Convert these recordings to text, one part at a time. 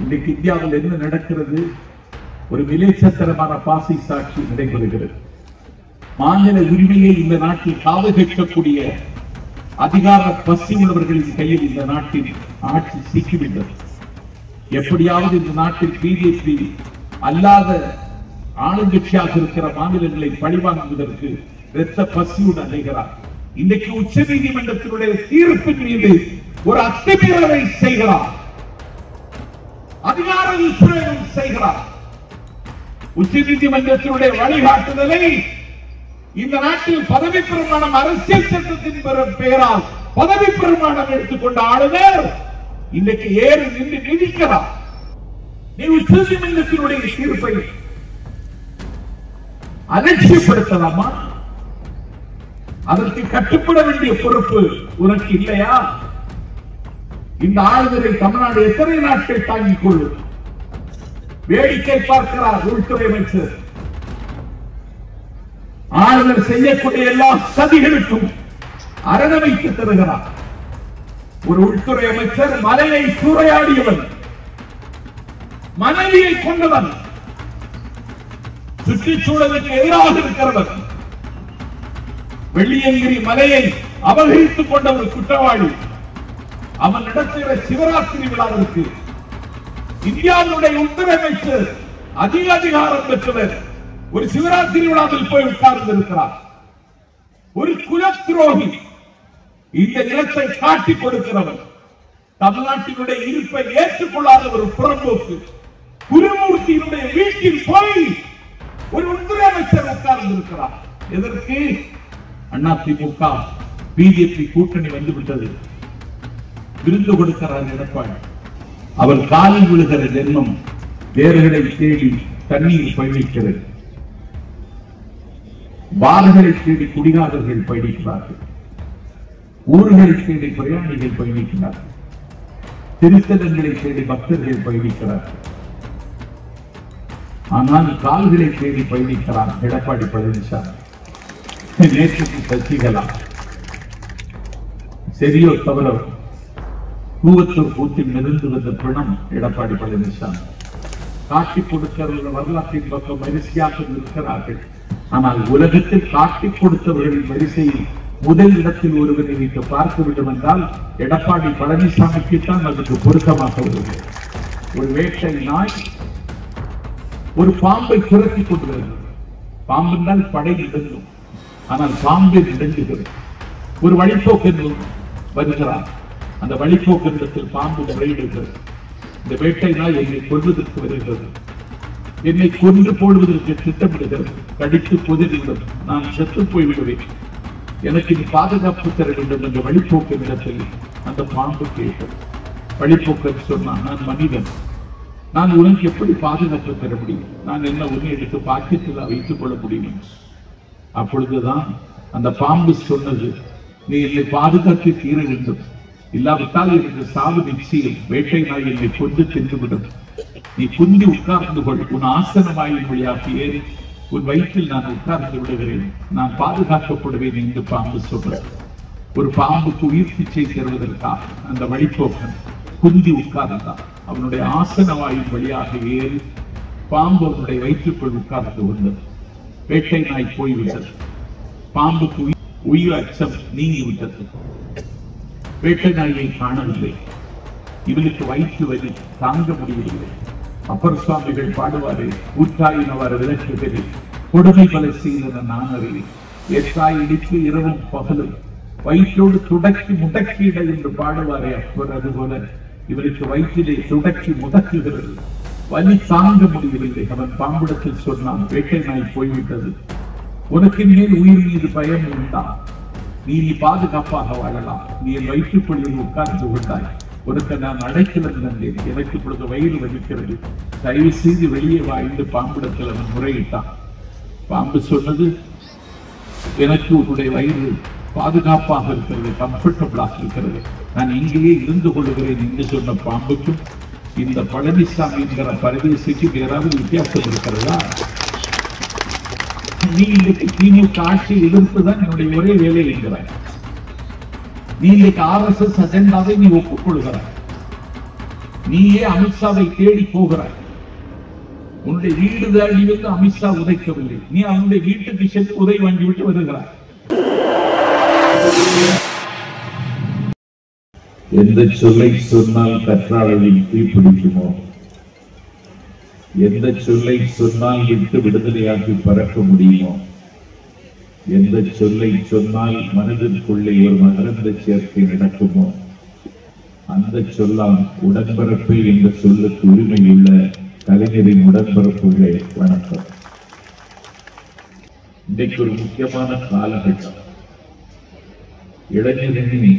இன்றைக்கு இந்தியாவில் என்ன நடக்கிறது? ஒரு விலைச்சத்தரமான பாசி சாட்சி நடைபெறுகிறது. மாநில உரிமையை இந்த நாட்டில் காவு கேட்கக்கூடிய அதிகார பசி உள்ளவர்களின் கையில் இந்த நாட்டில் ஆட்சி சிக்கிவிட்டது. எப்படியாவது இந்த நாட்டில் பிஜேபி அல்லாத ஆளுங்கட்சியாக இருக்கிற மாநிலங்களை பழிவாங்குவதற்கு இரத்த பசியுடன் அடைகிறார். இன்றைக்கு உச்ச நீதிமன்றத்தினுடைய தீர்ப்பின் மீது ஒரு அத்துமீறலை செய்கிறார், அதிகார துஷ்பிரயோகம் செய்கிறார். உச்ச நீதிமன்றத்தினுடைய வழிகாட்டுதலை இந்த நாட்டில் பதவி பிரமாணம் அரசியல் சட்டத்தின் பெயரால் பதவி பிரமாணம் எடுத்துக்கொண்ட ஆளுநர் இன்றைக்கு ஏறி நின்று நிதிக்கிறார். நீ உச்ச நீதிமன்றத்தினுடைய தீர்ப்பை அலட்சியப்படுத்தலாமா? அதற்கு கட்டுப்பட வேண்டிய பொறுப்பு உனக்கு இல்லையா? இந்த ஆளுநரை தமிழ்நாடு எத்தனை நாட்கள் தாங்கிக் கொள்ளும்? வேடிக்கை பார்க்கிறார் உள்துறை அமைச்சர். ஆளுநர் செய்யக்கூடிய எல்லா சதிகளுக்கும் அரணமைத்து தருகிறார். ஒரு உள்துறை அமைச்சர் மலையை சூறையாடியவன், மனைவியை கொண்டவன், சுற்றுச்சூழலுக்கு எதிராக இருக்கிறவன், வெள்ளியங்கிரி மலையை அபகரித்துக் கொண்ட ஒரு குற்றவாளி. அவன் நடத்துகிற சிவராத்திரி விழாவிற்கு இந்தியாவுடைய உள்துறை அமைச்சர் அதிக அதிகாரம் பெற்றவர் ஒரு சிவராத்திரி விழாவில் போய் உட்கார்ந்திருக்கிறார். ஒரு குலத்துரோகி, இந்த நிலத்தை காட்டிக் கொடுக்கிறவன், தமிழ்நாட்டினுடைய இருப்பை ஏற்றுக்கொள்ளாத ஒரு புறம்போக்கு குருமூர்த்தியினுடைய வீட்டில் போய் ஒரு உள்துறை அமைச்சர் உட்கார்ந்திருக்கிறார். எதற்கு? அதிமுக பிஜேபி கூட்டணி வந்துவிட்டது, விருந்து கொடுக்கிறார் எடப்பாடி. அவர் காலில் விழுகிற ஜென்மம் வேர்களை தேடி தண்ணீர் பயணிக்கிறது. பால்களை தேடி குடிகாரர்கள் பயணிக்கிறார்கள், ஊர்களை தேடி பிரயாணிகள் பயணிக்கிறார்கள், திருத்தலங்களை தேடி பக்தர்கள் பயணிக்கிறார்கள். ஆனால் கால்களை தேடி பயணிக்கிறார் எடப்பாடி பழனிசாமி. நேற்றுக்கு சசிகலா சரியோ தவறோ கூவத்தூர் கூத்தில் மிதந்து வந்த பிணம் எடப்பாடி பழனிசாமி. காட்டிக் கொடுக்கிற வரலாற்றின் பக்கம் வரிசையாக இருக்கிறார்கள். ஆனால் உலகத்தில் காட்டிக் கொடுத்தவர்களின் வரிசையில் முதல் இடத்தில் ஒருவரை வைத்து பார்க்க வேண்டும் என்றால் எடப்பாடி பழனிசாமிக்கு தான் அதுக்கு பொருத்தமாக வருகிறது. ஒரு வேட்டை நாய் ஒரு பாம்பை துரத்தி கொண்டு வருகிறது. பாம்பு என்றால் படை இடங்கும், ஆனால் பாம்பை இடங்குகிறது. ஒரு வழிபோக்கு வருகிறார், அந்த வழிபோக்கிடத்தில் பாம்பு முறையிடுகிறது. இந்த வேட்டை நாய் என்னை கொல்வதற்கு வருகிறது, என்னை கொன்று போடுவதற்கு திட்டமிடுகிறது, கடித்து பொதிரிவிடும், நான் செத்து போய்விடுவேன், எனக்கு நீ பாதுகாப்பு தர வேண்டும் என்ற வழிபோக்கின் இடத்தில் அந்த பாம்பு கேட்டது. வழிபோக்கன் சொன்னான், நான் மனிதன், நான் உனக்கு எப்படி பாதுகாப்பு தர முடியும்? நான் என்ன உன்னை எடுத்து பாக்கெட்டில் வைத்துக் கொள்ள முடியும்? அப்பொழுதுதான் அந்த பாம்பு சொன்னது, நீ என்னை பாதுகாத்து தீர வேண்டும், இல்லாவிட்டால் எனக்கு சாவு நிச்சயம், வேட்டை நாய் என்னை கொண்டு தின்றுவிடும், நீ குந்தி உட்கார்ந்து கொள், உன் ஆசனமாயின் வழியாக ஏறி உன் வயிற்றில் நான் உட்கார்ந்து விடுகிறேன், நான் பாதுகாக்கப்படுவேன் என்று பாம்பு சொல்ற. ஒரு பாம்புக்கு உயிர் பிச்சை தருவதற்காக அந்த வழிபோக்கன் குந்தி உட்கார்ந்தான். அவனுடைய ஆசனவாயின் வழியாக ஏறி பாம்பு அவனுடைய வயிற்றுக்குள் உட்கார்ந்து வந்தது. வேட்டை நாய் போய்விட்டது, பாம்புக்கு உயிர் அச்சம் நீங்கிவிட்டது. வேட்டை நாயை காணவில்லை, இவனுக்கு வயிற்று வலி தாங்க முடியவில்லை. அப்பர் சுவாமிகள் பாடுவாரே, ஊற்றாயினவர் விளக்குகிறது, கொடுமை பல செய்தன நான் அறிவேன், எத்தாய் இடித்து இரவும் பகலும் வயிற்றோடு துடக்கி முடக்கிட என்று பாடுவாரே அப்பர். அதுபோல இவருக்கு வயிற்றிலே துடக்கி முடக்குகிறது, வலி தாங்க முடியவில்லை. அவன் பாம்பிடத்தில் சொன்னான், வேட்டை நாய் போய்விட்டது, உனக்கு மேல் உயிர் மீது பயம் உண்டா? நீ பாதுகாப்பாக வாழலாம், நீ என் வயிற்றுப்பள்ளியில் உட்கார்ந்து கொண்டாய், உனக்கு நான் அடைக்கலம் தந்தேன், எனக்கு இப்பொழுது வயிறு வலிக்கிறது, தயவு செய்து வெளியே வா என்று பாம்பிடத்தில் அவன் முறையிட்டான். பாம்பு சொன்னது, எனக்கு உன்னுடைய வயிறு பாதுகாப்பாக இருக்கிறது, கம்ஃபர்டபிளாக இருக்கிறது, நான் இங்கேயே இருந்து கொள்கிறேன் என்று சொன்ன பாம்புக்கும் இந்த பழனிசாமி என்கிற பரதேசிக்கு வேறாவது வித்தியாசம் இருக்கிறதா? நீ இன்றைக்கு திமுக ஆட்சி எதிர்ப்புதான் என்னுடைய ஒரே வேலை என்கிறாய். நீ இன்றைக்கு RSS அஜெண்டாவை நீ ஒப்புக்கொள்கிறாய். நீயே அமித்ஷாவை தேடி போகிறாய். உன்னுடைய வீடு தாண்டி வந்து அமித்ஷா உதைக்கவில்லை, நீ அவனுடைய வீட்டுக்கு சென்று உதவி வாங்கிவிட்டு வருகிறாய். எந்த சொல்லை சொன்னால் கற்றாழையில் தீப்பிடிக்குமோ, எந்த சொல்லை சொன்னால் விட்டு விடுதலையாக்கி பறக்க முடியுமோ, எந்த சொல்லை சொன்னால் மனதிற்குள்ளே ஒரு மகரந்த சேர்க்கை நடக்குமோ, அந்த சொல்லாம் உடன்பிறப்பு என்ற சொல்லுக்கு உரிமையுள்ள கலைஞரின் உடன்பிறப்புகளே வணக்கம். இன்றைக்கு ஒரு முக்கியமான காலகட்டம். இளைஞரணி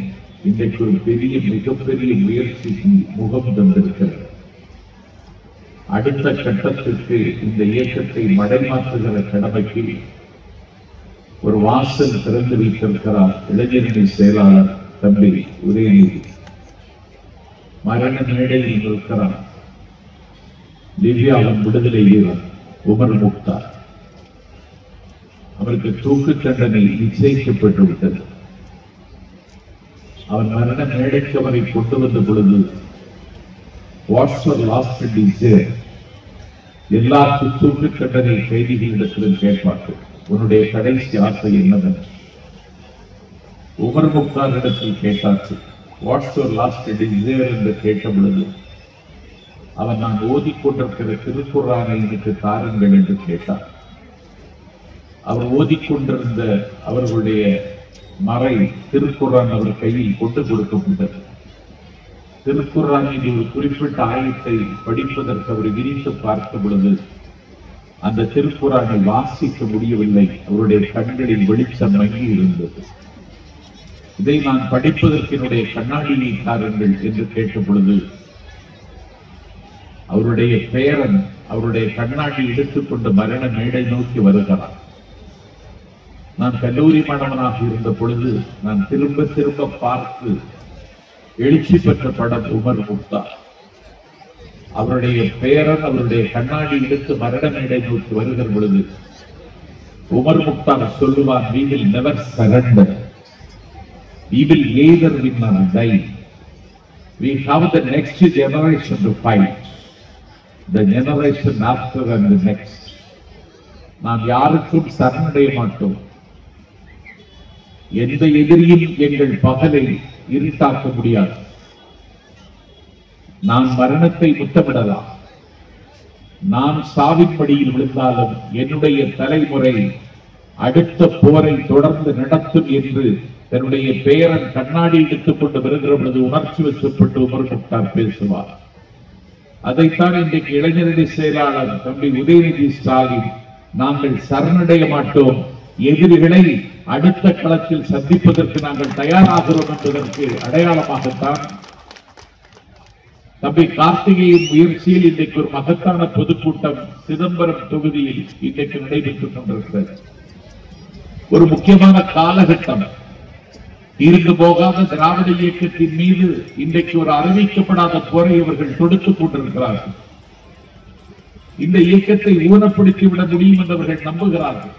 இன்றைக்கு ஒரு மிகப்பெரிய முயற்சிக்கு முகம் தந்திருக்கிறது. அடுத்த கட்டத்திற்கு இந்த இயக்கத்தை மடைமாற்றுகிற கடமைக்கு ஒரு வாசல் திறந்து வைத்திருக்கிறார் இளைஞரணி செயலாளர் தம்பி உதயநிதி. மரண மேடையில் இருக்கிறார் லிபியாவின் விடுதலை வீரர் உமர் முக்தார். அவருக்கு தூக்கு தண்டனை நிச்சயிக்கப்பட்டு விட்டது. அவர் மரண மேடைக்கு அவரை கொண்டு வந்த பொழுது எல்லா தூக்கு தண்டனை கைதிகளிடத்திலும் கேட்பார்கள், உன்னுடைய கடைசி ஆசை என்னவென்று. உமர் முக்தார் இடத்தில் கேட்டார்கள், வாட்ஸ் யுவர் லாஸ்ட் டிசைர் என்று கேட்ட பொழுது அவர் நான் ஓதிக்கொண்டிருக்கிற திருக்குர்ஆனை எனக்கு தாருங்கள் என்று கேட்டார். அவர் ஓதிக்கொண்டிருந்த அவர்களுடைய மறை திருக்குர்ஆன் அவர் கையில் கொண்டு கொடுக்கப்பட்டது. திருக்குர்ஆனில் ஒரு குறிப்பிட்ட ஆயத்தை படிப்பதற்கு அவர் விரித்து பார்த்த பொழுது அந்த திருக்குர்ஆனை வாசிக்க முடியவில்லை. அவருடைய கண்களில் வெளிச்சம் மங்கி இருந்தது. இதை நான் படிப்பதற்கு என்னுடைய கண்ணாடியை தாருங்கள் என்று கேட்ட பொழுது அவருடைய பேரன் அவருடைய கண்ணாடி எடுத்துக்கொண்டு மரண மேடை நோக்கி வருகிறார். நான் கல்லூரி மாணவனாக இருந்த பொழுது நான் திரும்ப திரும்ப பார்த்து எழுச்சி பெற்ற படம் உமர் முக்தார். அவருடைய பேரன் அவருடைய கண்ணாடி எடுத்து மரண மேடை நோக்கி வருகிற பொழுது உமர் முக்தார் சொல்லுவார், we will never surrender, we will either win or die, we have the next generation to fight, the generation after and the next. நாம் யாருக்கும் சரணடைய மாட்டோம். எந்த எதிரியும் எங்கள் பகலை இருட்டாக்க முடியாது. நான் மரணத்தை முத்தமிடலாம். நான் சாவின் படியில் விழுந்தாலும் என்னுடைய தலைமுறை அடுத்த போரை தொடர்ந்து நடத்தும் என்று தன்னுடைய பேரன் கண்ணாடி எடுத்துக் கொண்டு வருகிற பொழுது உணர்ச்சி வசப்பட்டு உமர் முக்தார் பேசுவார். அதைத்தான் இன்றைக்கு இளைஞரணி செயலாளர் தம்பி உதயநிதி ஸ்டாலின், நாங்கள் சரணடைய மாட்டோம், எதிரிகளை அடுத்த களத்தில் சந்திப்பதற்கு நாங்கள் தயாராகிறோம் என்பதற்கு அடையாளமாகத்தான் தம்பி கார்த்திகேயன் முயற்சியில் இன்றைக்கு ஒரு மகத்தான பொதுக்கூட்டம் சிதம்பரம் தொகுதியில் இன்றைக்கு நடைபெற்றுக் கொண்டிருக்கிறது. ஒரு முக்கியமான காலகட்டம். இருந்து போகாத திராவிட இயக்கத்தின் மீது இன்றைக்கு ஒரு அறிவிக்கப்படாத போரை அவர்கள் தொடுத்துக் கொண்டிருக்கிறார்கள். இந்த இயக்கத்தை ஊனப்படுத்திவிட முடியும் என்று அவர்கள் நம்புகிறார்கள்.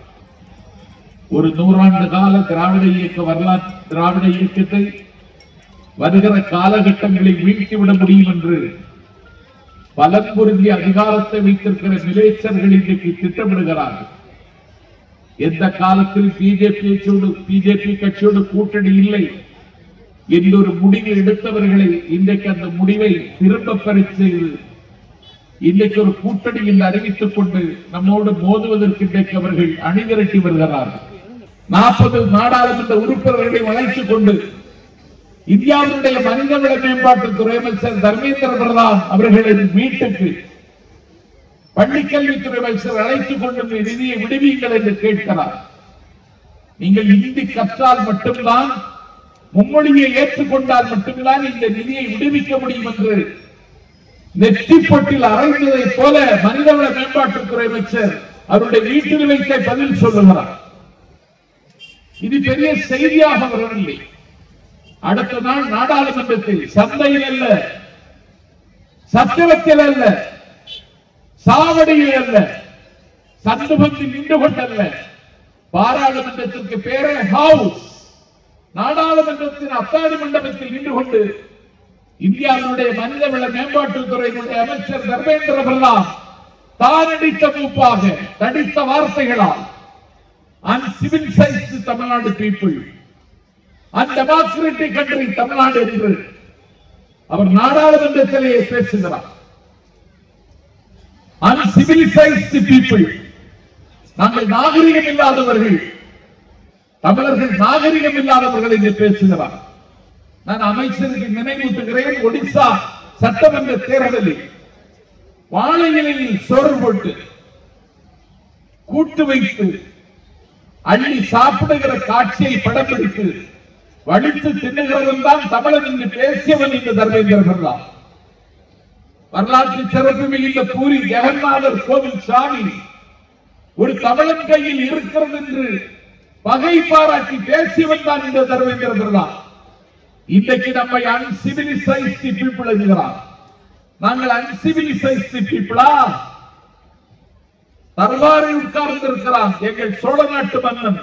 ஒரு 100 ஆண்டு கால திராவிட இயக்க வரலாற்று திராவிட இயக்கத்தை வருகிற காலகட்டங்களில் வீழ்த்திவிட முடியும் என்று பலம் பொருந்திய அதிகாரத்தை வைத்திருக்கிற மிலேச்சர்கள் இன்றைக்கு திட்டமிடுகிறார்கள். எந்த காலத்தில் பிஜேபி கட்சியோடு கூட்டணி இல்லை என்ற ஒரு முடிவை எடுத்தவர்களை இன்றைக்கு அந்த முடிவை திரும்ப பெற செய்து இன்றைக்கு ஒரு கூட்டணி என்று அறிவித்துக் கொண்டு நம்மோடு மோதுவதற்கு இன்றைக்கு அவர்கள் அணிதிரட்டி வருகிறார்கள். 40 நாடாளுமன்ற உறுப்பினர்களை வளைத்துக் கொண்டு இந்தியாவினுடைய மனிதவள மேம்பாட்டுத்துறை அமைச்சர் தர்மேந்திர பிரதான் அவர்களின் வீட்டுக்கு பள்ளிக்கல்வித்துறை அமைச்சர் அழைத்துக் கொண்டு நிதியை விடுவீங்கள் என்று கேட்கிறார். நீங்கள் இந்தி கற்றால் மட்டும்தான், மும்மொழியை ஏற்றுக்கொண்டால் மட்டும்தான் இந்த நிதியை விடுவிக்க முடியும் என்று நெற்றிப்பொட்டில் அறைந்ததைப் போல மனிதவள மேம்பாட்டுத்துறை அமைச்சர் அவருடைய வீட்டில் வைத்த பதில் சொல்லுகிறார். இது பெரிய செய்தியாக வரவில்லை. அடுத்த நாள் நாடாளுமன்றத்தில் சந்தையில் அல்ல, சத்திரத்தில் அல்ல, சாவடியில் அல்ல, சந்துபத்தில் நின்று கொண்டல்ல, பாராளுமன்றத்திற்கு பேரே ஹவுஸ், நாடாளுமன்றத்தின் அத்தாடி மண்டபத்தில் நின்று கொண்டு இந்தியாவுடைய மனிதவள மேம்பாட்டுத்துறையினுடைய அமைச்சர் தர்மேந்திர பிரதான் தான் அடித்த மூப்பாக தடித்த வார்த்தைகளால் uncivilized Tamil Nadu people, undemocratic country Tamil Nadu என்று அவர் நாடாளுமன்றத்திலேயே பேசுகிறார். uncivilized பீப்புள், நாங்கள் நாகரிகம் இல்லாதவர்கள், தமிழர்கள் நாகரிகம் இல்லாதவர்கள் என்று பேசுகிறார். நான் அமைச்சருக்கு நினைவூட்டுகிறேன், ஒடிசா சட்டமன்ற தேர்தலில் வாழை இலையில் சோறு போட்டு கூட்டு வைத்து அள்ளி சாப்பிடுகிற காட்சியை படம் பிடித்து வடித்து தின்னுகிறவன் தான் தமிழன் என்று பேசியவன் இந்த தர்மேந்திர பிரதான். வரலாற்று சிறப்பு மிகுந்த பூரி ஜெகநாதர் கோவில் சாமி ஒரு தமிழன் கையில் இருக்கிறது என்று பகை பாராட்டி பேசியவன் தான் இந்த தர்மேந்திர பிரதான். இன்றைக்கு நம்மை uncivilized people என்கிறார். நாங்கள் uncivilized people-ஆ? தர்பாரை உட்கார்ந்து இருக்கிறான் எங்கள் சோழ நாட்டு மன்னன்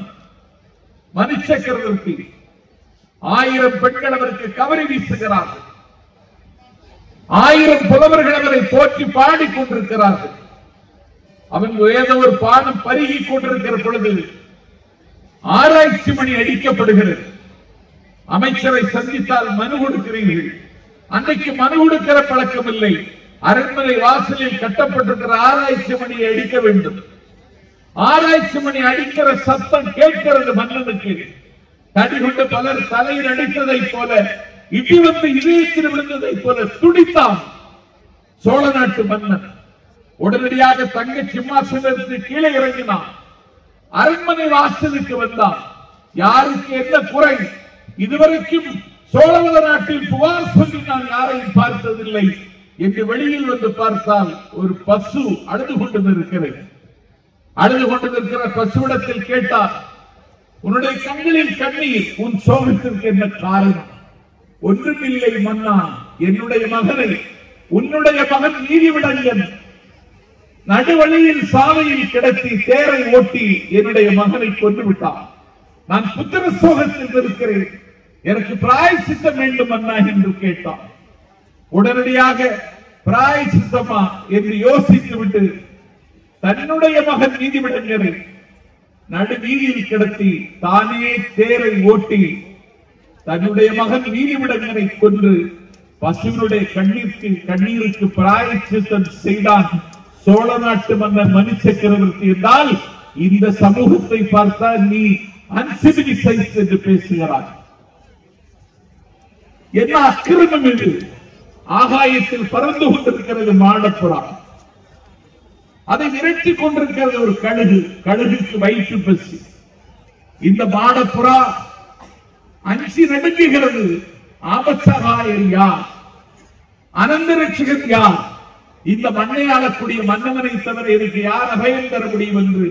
மணி சக்கரவர்த்தி. 1000 பெண்கள் அவருக்கு கவரி வீசுகிறார்கள், 1000 புலவர்கள் அவரை போற்றி பாடிக் கொண்டிருக்கிறார்கள். அவன் ஏதோ ஒரு பாடம் பருகி கொண்டிருக்கிற பொழுது ஆராய்ச்சி மணி அடிக்கப்படுகிறது. அமைச்சரை சந்தித்தால் மனு கொடுக்கிறீர்கள். அன்றைக்கு மனு கொடுக்கிற பழக்கம் இல்லை. அரண்மனை வாசலில் கட்டப்பட்டிருக்கிற ஆராய்ச்சி மணியை அடிக்க வேண்டும். ஆராய்ச்சி மணி அடிக்கிற சத்தம் கேட்கிறது மன்னனுக்கு. தடி கொண்டு பலர் தலையில் அடித்ததை போல, இடி வந்து இதயத்தில் விழுந்ததை போல துடித்தான் சோழ நாட்டு மன்னன். உடனடியாக தங்க சிம்மாசனத்திற்கு கீழே இறங்கினான். அரண்மனை வாசலுக்கு வந்தான். யாருக்கு என்ன குறை? இதுவரைக்கும் சோழவள நாட்டில் புகார் சொல்லி நான் யாரையும் பார்த்ததில்லை என்று வெளியில் வந்து பார்த்தால் ஒரு பசு அழுது கொண்டிருக்கிறது. அழுது கொண்டிருக்கிற பசுவிடத்தில் கேட்டார், உன்னுடைய கண்களில் கண்ணீர், உன் சோகத்திற்கு என்ன காரணம்? ஒன்றுமில்லை மன்னா, என்னுடைய மகனை உன்னுடைய மகன் நீதிவிடங்கன் நடுவழியில் சாலையில் கிடத்தி தேரை ஓட்டி என்னுடைய மகனை கொண்டு விட்டான். நான் புத்திர சோகத்தில் இருக்கிறேன், எனக்கு பிராயச்சித்தம் வேண்டும் அண்ணா என்று கேட்டான். உடனடியாக பிராயச்சித்தமா என்று யோசித்து விட்டு தன்னுடைய மகன் நீதிவிடங்கனை நடு வீதியில் கிடத்தி தானே தேரை ஓட்டி தன்னுடைய மகன் நீதிவிடங்கனை கொன்று பசுவினுடைய கண்ணீருக்கு பிராயச்சித்தம் செய்தான் சோழ நாட்டு மன்னர் மணி சக்கரவர்த்தி. என்றால் இந்த சமூகத்தை பார்த்தால் நீ uncivilized என்று பேசுகிறார். என்ன அக்கிரமம் இது? ஆகாயத்தில் பறந்து கொண்டிருக்கிறது மாடப்புறா, அதை விரட்டி கொண்டிருக்கிறது ஒரு கழுகு. கழுகுக்கு வயிற்று பசி. இந்த மாடப்புறா அஞ்சி நடுங்குகிறது. ஆபத்சகாயர் யார்? அனந்தரட்சகன் யார்? இந்த மண்ணை ஆளக்கூடிய மன்னவனை தவிர எனக்கு யார் அபயம் தர முடியும் என்று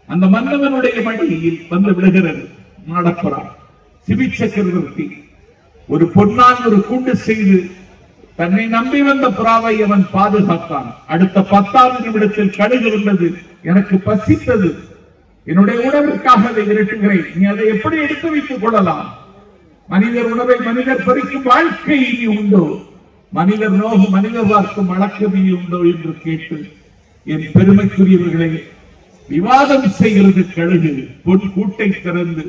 அந்த மன்னவனுடைய மடியில் வந்து விடுகிறது மாடப்புறா. சிபி சக்கரவர்த்தி ஒரு பொன்னான் ஒரு கூண்டு செய்து தன்னை நம்பி வந்த புறாவை அவன் பாதுகாத்தான். அடுத்த 10ஆவது நிமிடத்தில் கழுகு வந்தது, எனக்கு பசித்தது, என்னுடைய உணவிற்காக அதை விரட்டுகிறேன், நீ அதை எப்படி எடுத்து வைத்துக் கொள்ளலாம்? மனிதர் உணவை மனிதர் பறிக்கும் வாழ்க்கை இனி உண்டோ? மனிதர் நோகும் மனிதர் பார்க்கும் வழக்கம் இனி உண்டோ என்று கேட்டு என் பெருமைக்குரியவர்களை விவாதம் செய்கிறது கழுகு. பொன் கூட்டை திறந்து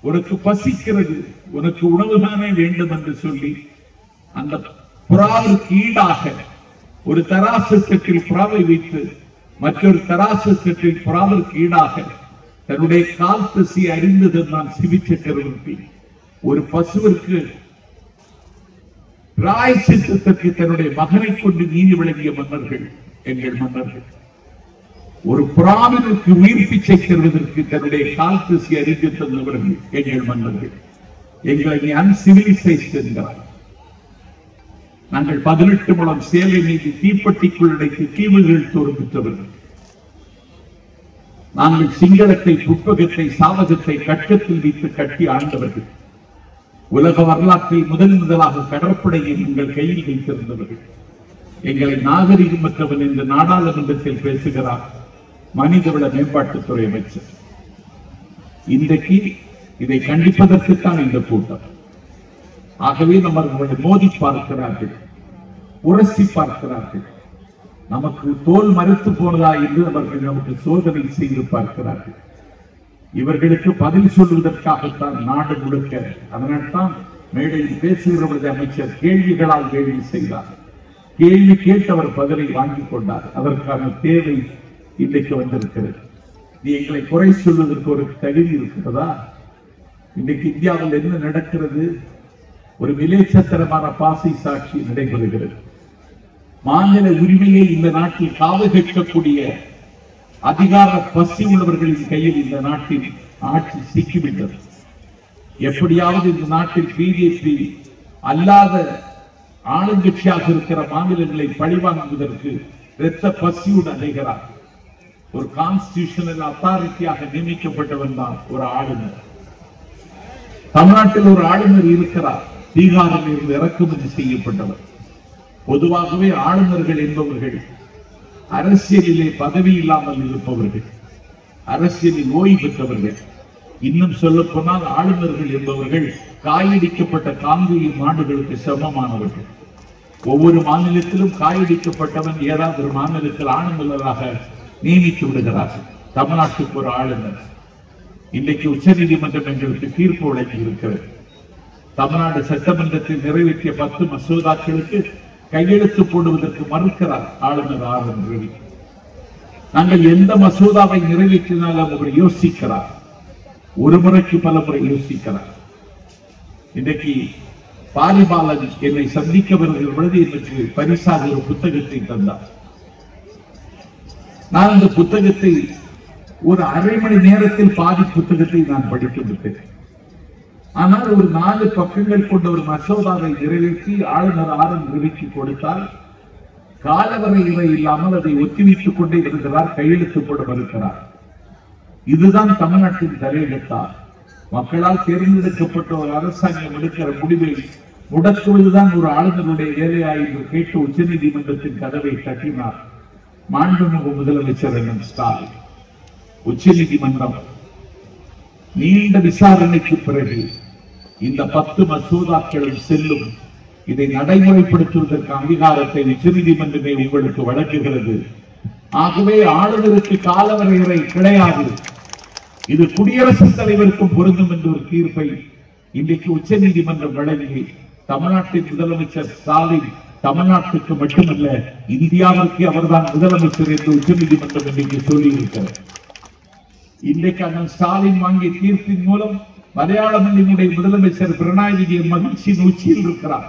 உனக்கு பசிக்கிறது, உனக்கு உணவுதானே வேண்டும் என்று சொல்லி அந்த புறாவிற்கு ஈடாக ஒரு தராசு தட்டில் புறாவை வைத்து மற்றொரு தராசு தட்டில் புறாவிற்கு ஈடாக தன்னுடைய கால் பசி அறிந்து தந்தான் சிபி சக்கரவர்த்தி. ஒரு பசுவிற்கு பிராயச்சித்தத்திற்கு தன்னுடைய மகனை கொண்டு நீதி வழங்கிய மன்னர்கள் எங்கள் மன்னர்கள். ஒரு புறாவிற்கு உயிர் பிச்சை தருவதற்கு தன்னுடைய கால் பசி அறிந்து தந்தவர்கள் எங்கள் மன்னர்கள். எங்களை uncivilized என்கிறார். நாங்கள் 18 முழம் சேலை மீது தீப்பெட்டிக்குள் அடைத்து தீவுகள் தோறும் பெற்றவர்கள். நாங்கள் சிங்களத்தை, புட்பகத்தை, சாவகத்தை கட்டத்தில் வைத்து கட்டி ஆண்டவர்கள். உலக வரலாற்றில் முதலாக கடற்படையை எங்கள் கையில் வைத்திருந்தவர்கள். எங்களை நாகரிகமற்றவன் என்று நாடாளுமன்றத்தில் பேசுகிறார் மனிதவள மேம்பாட்டுத்துறை அமைச்சர். இன்றைக்கு இதை கண்டிப்பதற்குத்தான் இந்த கூட்டம். ஆகவே நம்மளை மோதி பார்க்கிறார்கள், உரசி பார்க்கிறார்கள். நமக்கு தோல் மறுத்து போனதா என்று அவர்கள் நமக்கு சோதனை செய்து பார்க்கிறார்கள். இவர்களுக்கு பதில் சொல்வதற்காகத்தான் நாடு முழுக்க. அதனால்தான் மேடையில் பேசுகிற அமைச்சர் கேள்விகளால் கேள்வி செய்தார். கேள்வி கேட்டு அவர் பதிலை வாங்கிக் கொண்டார். அதற்கான தேவை இன்றைக்கு வந்திருக்கிறது. நீ எங்களை குறை சொல்வதற்கு ஒரு தகுதி இருக்கிறதா? இன்றைக்கு இந்தியாவில் என்ன நடக்கிறது? ஒரு விலைச்சத்திரமான பாசை சாட்சி நடைபெறுகிறது. மாநில உரிமையை இந்த நாட்டில் காவு கேட்கக்கூடிய அதிகார பசி உள்ளவர்களின் கையில் இந்த நாட்டில் ஆட்சி சிக்கிவிட்டது. எப்படியாவது இந்த நாட்டில் பிஜேபி அல்லாத ஆளுங்கட்சியாக இருக்கிற மாநிலங்களை பழிவாங்குவதற்கு இரத்த பசியுடன் அடைகிறார். ஒரு கான்ஸ்டிடியூஷனல் அத்தாரிட்டியாக நியமிக்கப்பட்டவன் தான் ஒரு ஆளுநர். தமிழ்நாட்டில் ஒரு ஆளுநர் இருக்கிறார், பீகாரில் இருந்து இறக்குமதி செய்யப்பட்டவர். பொதுவாகவே ஆளுநர்கள் என்பவர்கள் அரசியலிலே பதவி இல்லாமல் இருப்பவர்கள், அரசியலில் ஓய்வு பெற்றவர்கள். இன்னும் சொல்ல போனால் ஆளுநர்கள் என்பவர்கள் காயடிக்கப்பட்ட காங்கேய மாடுகளுக்கு சமமானவர்கள். ஒவ்வொரு மாநிலத்திலும் காயடிக்கப்பட்டவன் ஏதாவது ஒரு மாநிலத்தில் ஆளுநராக நியமித்து விடுகிறார்கள். தமிழ்நாட்டுக்கு ஒரு ஆளுநர். இன்றைக்கு உச்ச நீதிமன்றம் எங்களுக்கு தீர்ப்பு வழங்கி இருக்கிறது. தமிழ்நாடு சட்டமன்றத்தில் நிறைவேற்றிய 10 மசோதாக்களுக்கு கையெழுத்து போடுவதற்கு மறுக்கிறார் ஆளுநர் ஆர் என் ரவி. நாங்கள் எந்த மசோதாவை நிறைவேற்றினாலும் அவர் யோசிக்கிறார், ஒரு முறைக்கு பல முறை யோசிக்கிறார். இன்றைக்கு பாரிபாலன் என்னை சந்திக்க வருகிற பொழுது எனக்கு பரிசாக ஒரு புத்தகத்தை தந்தார். நான் அந்த புத்தகத்தை ஒரு அரை மணி நேரத்தில் பாதி புத்தகத்தை நான் படித்து விட்டேன். ஆனால் ஒரு 4 பக்கங்கள் கொண்ட ஒரு மசோதாவை நிறைவேற்றி ஆளுநர் ஆர் என் ரவிக்கு கொடுத்தால் காலவரையில இல்லாமல் அதை ஒத்திவைத்துக் கொண்டே இருக்கிறார், கையெழுத்து போட மறுக்கிறார். இதுதான் தமிழ்நாட்டின் தலையெழுத்தா? மக்களால் தேர்ந்தெடுக்கப்பட்ட ஒரு அரசாங்கம் எடுக்கிற முடிவை முடக்குவதுதான் ஒரு ஆளுநருடைய வேலையா என்று கேட்டு உச்ச நீதிமன்றத்தின் கதவை தட்டினார் மாண்புமிகு முதலமைச்சர் என் ஸ்டாலின். உச்ச நீதிமன்றம் நீண்ட விசாரணைக்கு பிறகு இந்த 10 மசோதாக்களும் செல்லும், இதை நடைமுறைப்படுத்துவதற்கு அங்கீகாரத்தை உச்ச நீதிமன்றமே உங்களுக்கு வழங்குகிறது. ஆகவே ஆளுநருக்கு காலவரையறை கிடையாது, இது குடியரசுத் தலைவருக்கும் பொருந்தும் என்ற ஒரு தீர்ப்பை இன்றைக்கு உச்ச நீதிமன்றம் வழங்கி தமிழ்நாட்டின் முதலமைச்சர் ஸ்டாலின் தமிழ்நாட்டுக்கு மட்டுமல்ல இந்தியாவிற்கு அவர்தான் முதலமைச்சர் என்று உச்ச நீதிமன்றம் இன்றைக்கு சொல்லியிருக்கிறார். இன்றைக்கு அண்ணன் ஸ்டாலின் வாங்கிய தீர்ப்பின் மூலம் மலையாள மண்ணினுடைய முதலமைச்சர் பினராயி விஜயன் மகிழ்ச்சியின் உச்சியில் இருக்கிறார்.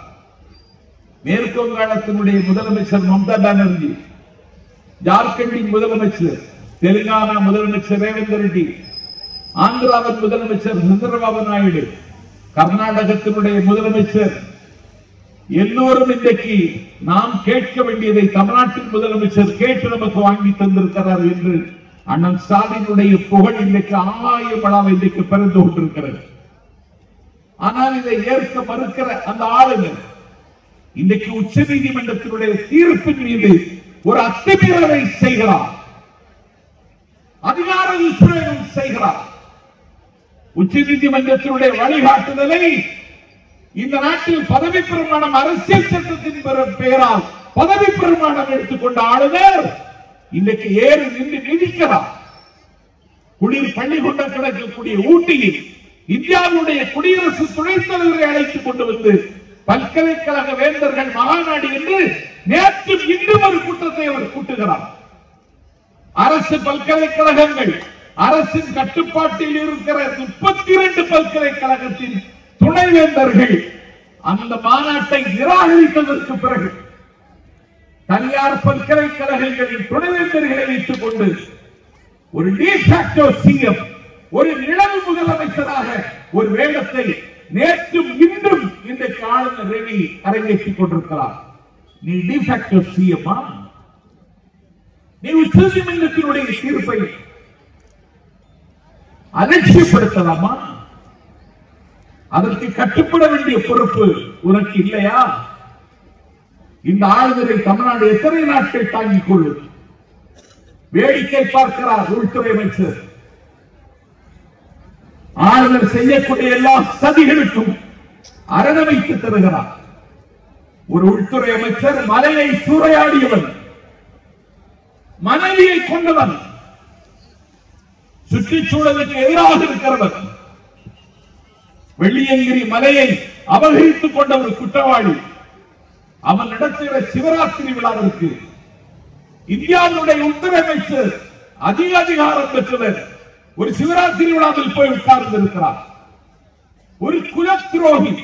மேற்கு வங்காளத்தினுடைய முதலமைச்சர் மம்தா பானர்ஜி, ஜார்க்கண்டின் முதலமைச்சர், தெலுங்கானா முதலமைச்சர் ரேவந்த் ரெட்டி, ஆந்திராவின் முதலமைச்சர் சந்திரபாபு நாயுடு, கர்நாடகத்தினுடைய முதலமைச்சர், எல்லோரும் இன்றைக்கு நாம் கேட்க வேண்டியதை தமிழ்நாட்டின் முதலமைச்சர் கேட்டு நமக்கு வாங்கி தந்திருக்கிறார் என்று அண்ணன் ஸ்டாலினுடைய புகழ் இன்றைக்கு 1000 மடங்கு இன்றைக்கு பிறந்து கொண்டிருக்கிறது. ஆனால் இதை ஏற்க மறுக்கிற அந்த ஆளுநர் இன்றைக்கு உச்ச நீதிமன்றத்தினுடைய தீர்ப்பின் மீது ஒரு அத்துமீறலை செய்கிறார், அதிகார துஷ்பிரயோகம் செய்கிறார். உச்ச நீதிமன்றத்தினுடைய வழிகாட்டுதலை இந்த நாட்டில் பதவி பிரமாணம் அரசியல் சட்டத்தின் பெயரால் பதவி பிரமாணம் எடுத்துக்கொண்ட ஆளுநர் இன்றைக்கு ஏறி நின்று நிதிக்கிறார். குளிர் பள்ளி கொண்ட கிடக்கக்கூடிய ஊட்டியில் இந்தியாவுடைய குடியரசு துணைத் தலைவரை அழைத்துக் கொண்டு வந்து பல்கலைக்கழக வேந்தர்கள் மகாநாடு என்று நேற்று இன்னும் ஒரு கூட்டத்தை அவர் கூட்டுகிறார். அரசு பல்கலைக்கழகங்கள் அரசின் கட்டுப்பாட்டில் இருக்கிற 32 பல்கலைக்கழகத்தின் துணைவேந்தர்கள் அந்த மாநாட்டை நிராகரித்ததற்கு பிறகு தனியார் பல்கலைக்கழகங்களின் துணைவேந்தர்களை வைத்துக் கொண்டு ஒரு டிஃபாக்டோ சிஎம், ஒரு நிழல் முதலமைச்சராக ஒரு வேடத்தை நேற்றும் இன்றும் இன்றைக்கு ஆளுநர் ரவி அரங்கேற்றிக் கொண்டிருக்கிறார். நீ டிஃபாக்டோ சிஎம்மா? நீ உச்சநீதிமன்றத்தினுடைய தீர்ப்பை அலட்சியப்படுத்தலாமா? அதற்கு கட்டுப்பட வேண்டிய பொறுப்பு உனக்கு இல்லையா? இந்த ஆளுநரை தமிழ்நாடு எத்தனை நாட்கள் தாங்கிக் கொள்ளும்? வேடிக்கை பார்க்கிறார் உள்துறை அமைச்சர். ஆளுநர் செய்யக்கூடிய எல்லா சதிகளுக்கும் அரணமைத்து தருகிறார். ஒரு உள்துறை அமைச்சர் மலையை சூறையாடியவன், மனைவியை கொண்டவன், சுற்றுச்சூழலுக்கு எதிராக இருக்கிறவர், வெள்ளியங்கிரி மலையை அபகரித்துக் கொண்ட ஒரு குற்றவாளி. அவன் நடத்துகிற சிவராத்திரி விழாவிற்கு இந்தியாவுடைய உள்துறை அமைச்சர் அதிக அதிகாரம் பெற்றவர் ஒரு சிவராத்திரி விழாவில் போய் உட்கார்ந்து இருக்கிறார். ஒரு குலத்துரோகி,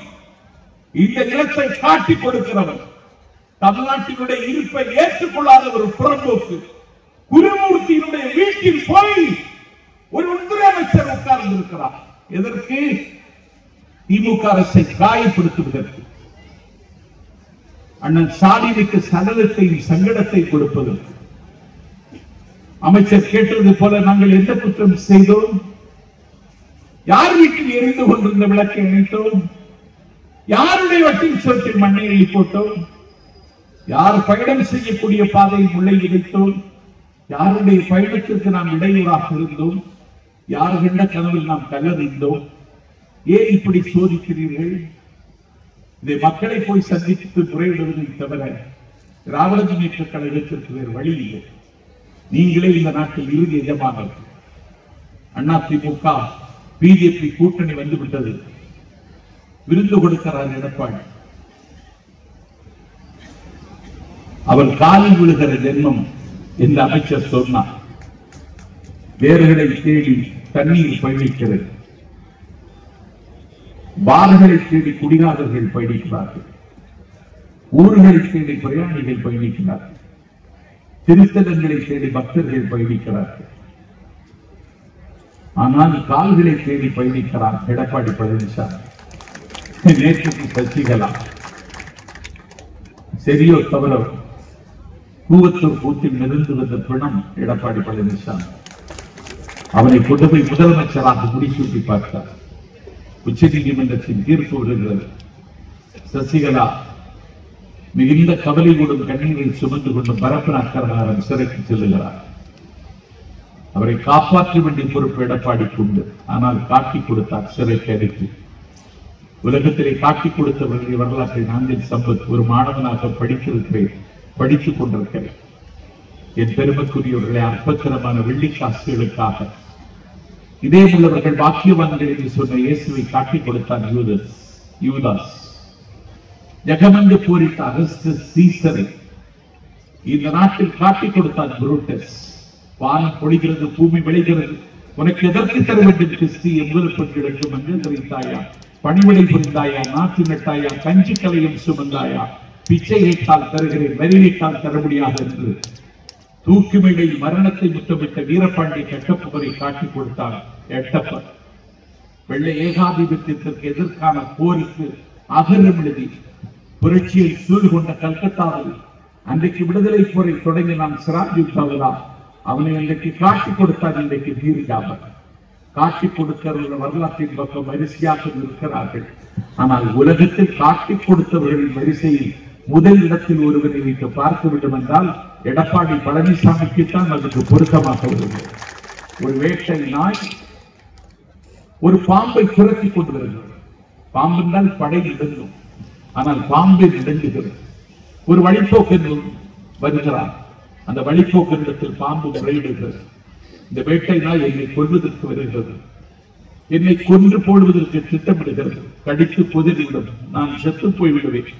இந்த நிலத்தை காட்டிக் கொடுக்கிறவர், தமிழ்நாட்டினுடைய இருப்பை ஏற்றுக்கொள்ளாத ஒரு புறம்போக்கு குருமூர்த்தியினுடைய வீட்டில் போய் ஒரு உள்துறை அமைச்சர் உட்கார்ந்து இருக்கிறார். எதற்கு? திமுக அரசை காயப்படுத்துவதற்கு, அண்ணன் ஸ்டாலினுக்கு சகலத்தையும் சங்கடத்தை கொடுப்பதற்கு. அமைச்சர் கேட்டது போல நாங்கள் எந்த குற்றம் செய்தோம்? யார் வீட்டில் எரிந்து கொண்டிருந்த விளக்கை அணைத்தோம்? யாருடைய வட்டில் சொட்டில் மண்ணை எள்ளி போட்டோம்? யார் பயணம் செய்யக்கூடிய பாதையில் முள்ளை விதைத்தோம்? யாருடைய பயணத்திற்கு நாம் இடையூறாக இருந்தோம்? யார் கண்ட கனவில் நாம் கல்லறிந்தோம்? ஏன் இப்படி சோதிக்கிறீர்கள்? இதை மக்களை போய் சந்தித்து முறையிடுவதை தவிர திராவிட முன்னேற்ற கழகத்திற்கு வேறு வழி இல்லை. நீங்களே இந்த நாட்டில் இறுதி எஜமானர்கள். அதிமுக பிஜேபி கூட்டணி வந்துவிட்டது. விருந்து கொடுக்கிறார் எடப்பாடி. அவர் காலில் விழுகிற ஜென்மம் என்று அமைச்சர் சொன்னார். வேர்களை தேடி தண்ணீர் பயணிக்கிறது, பார்களை தேடி குடிகாரர்கள் பயணிக்கிறார்கள், ஊர்களை தேடி பிரயாணிகள் பயணிக்கிறார்கள், திருத்தலங்களை தேடி பக்தர்கள் பயணிக்கிறார்கள். ஆனால் கால்களை தேடி பயணிக்கிறார் எடப்பாடி பழனிசாமி. நேற்றுக்கு சசிகலா சரியோ தவறோ கூவத்தூர் கூத்தில் மிதந்து வந்த பிணம் எடப்பாடி பழனிசாமி. அவனை கொண்டு போய் முதலமைச்சராக முடிசூட்டி பார்த்தார். உச்ச நீதிமன்றத்தின் தீர்ப்பு வருகிறது. சசிகலா மிகுந்த கவலை கூடும் கண்ணீரை சுமந்து கொண்டு பரப்பன அக்கரகாரம் சிறைக்கு செல்லுகிறார். அவரை காப்பாற்ற வேண்டிய பொறுப்பு எடப்பாடிக்கு உண்டு. ஆனால் காட்டி கொடுத்தார் சிறைக்கு அனுப்பி. உலகத்திலே காட்டி கொடுத்தவர்களுடைய வரலாற்றை நாங்கள் சம்பத் ஒரு மாணவனாக படித்திருக்கிறேன், படித்துக் கொண்டிருக்கிறேன். என் பெருமைக்குரியவர்களை அற்பத்தனமான வெள்ளி காசுகளுக்காக இதே உள்ளவர்கள் பாக்கியவான்கள் என்று சொன்ன இயேசுவை காட்டிக் கொடுத்தான் யூதாஸ். ஜெகமண்டு போரிட்ட அகஸ்டஸ் சீசரை இந்த நாட்டில் காட்டிக் கொடுத்தான் புரூட்டஸ். வானம் பொழிகிறது, பூமி விளைகிறது, உனக்கு எதற்கு தர வேண்டும் கிறிஸ்து? எவ்வளவு பெண்களுக்கு மஞ்சள் தரித்தாயா, பணிவிடை புரிந்தாயா, நாட்டு நட்டாயா, கஞ்சி கலையும் சுமந்தாயா, பிச்சை கேட்டால் தருகிறேன், வரி கேட்டால் தர முடியாது என்று தூக்கு மேடையில் மரணத்தை முத்தமிட்ட வீரபாண்டிய கட்டப்புகரை காட்டிக் கொடுத்தார் எட்டப்பர். வெள்ளை ஏகாதிபத்தியத்திற்கு எதிர்க்கான போருக்கு அகரம் எழுதி புரட்சியை சூழ் கொண்ட கல்கத்தாவில் அன்றைக்கு விடுதலை போரை தொடங்கினான் சிராஜ் யுத்தாவுதா. அவனை அன்றைக்கு காட்டிக் கொடுத்தார். இன்றைக்கு தீர்க்காமல் காட்டிக் கொடுக்கிறவர்கள் வரலாற்றின் பக்கம் வரிசையாக இருக்கிறார்கள். ஆனால் உலகத்தில் காட்டிக் கொடுத்தவர்களின் வரிசையில் முதல் இடத்தில் ஒருவரை வைத்து பார்க்க வேண்டும் என்றால் எடப்பாடி பழனிசாமிக்கு தான் அதுக்கு பொருத்தமாக வருகிறது. ஒரு வேட்டை நாய் ஒரு பாம்பை துரத்தி கொண்டு வருகிறது. பாம்பு என்றால் படை இடங்கும், ஆனால் பாம்பை இடங்குகிறது. ஒரு வழிப்போக்கன் வருகிறார். அந்த வழிப்போக்கனிடத்தில் பாம்பு முறையிடுகிறது. இந்த வேட்டை நாய் என்னை கொல்வதற்கு வருகிறது, என்னை கொன்று போடுவதற்கு திட்டமிடுகிறது, கடித்து பொதிரிவிடும், நான் செத்து போய் விடுவேன்,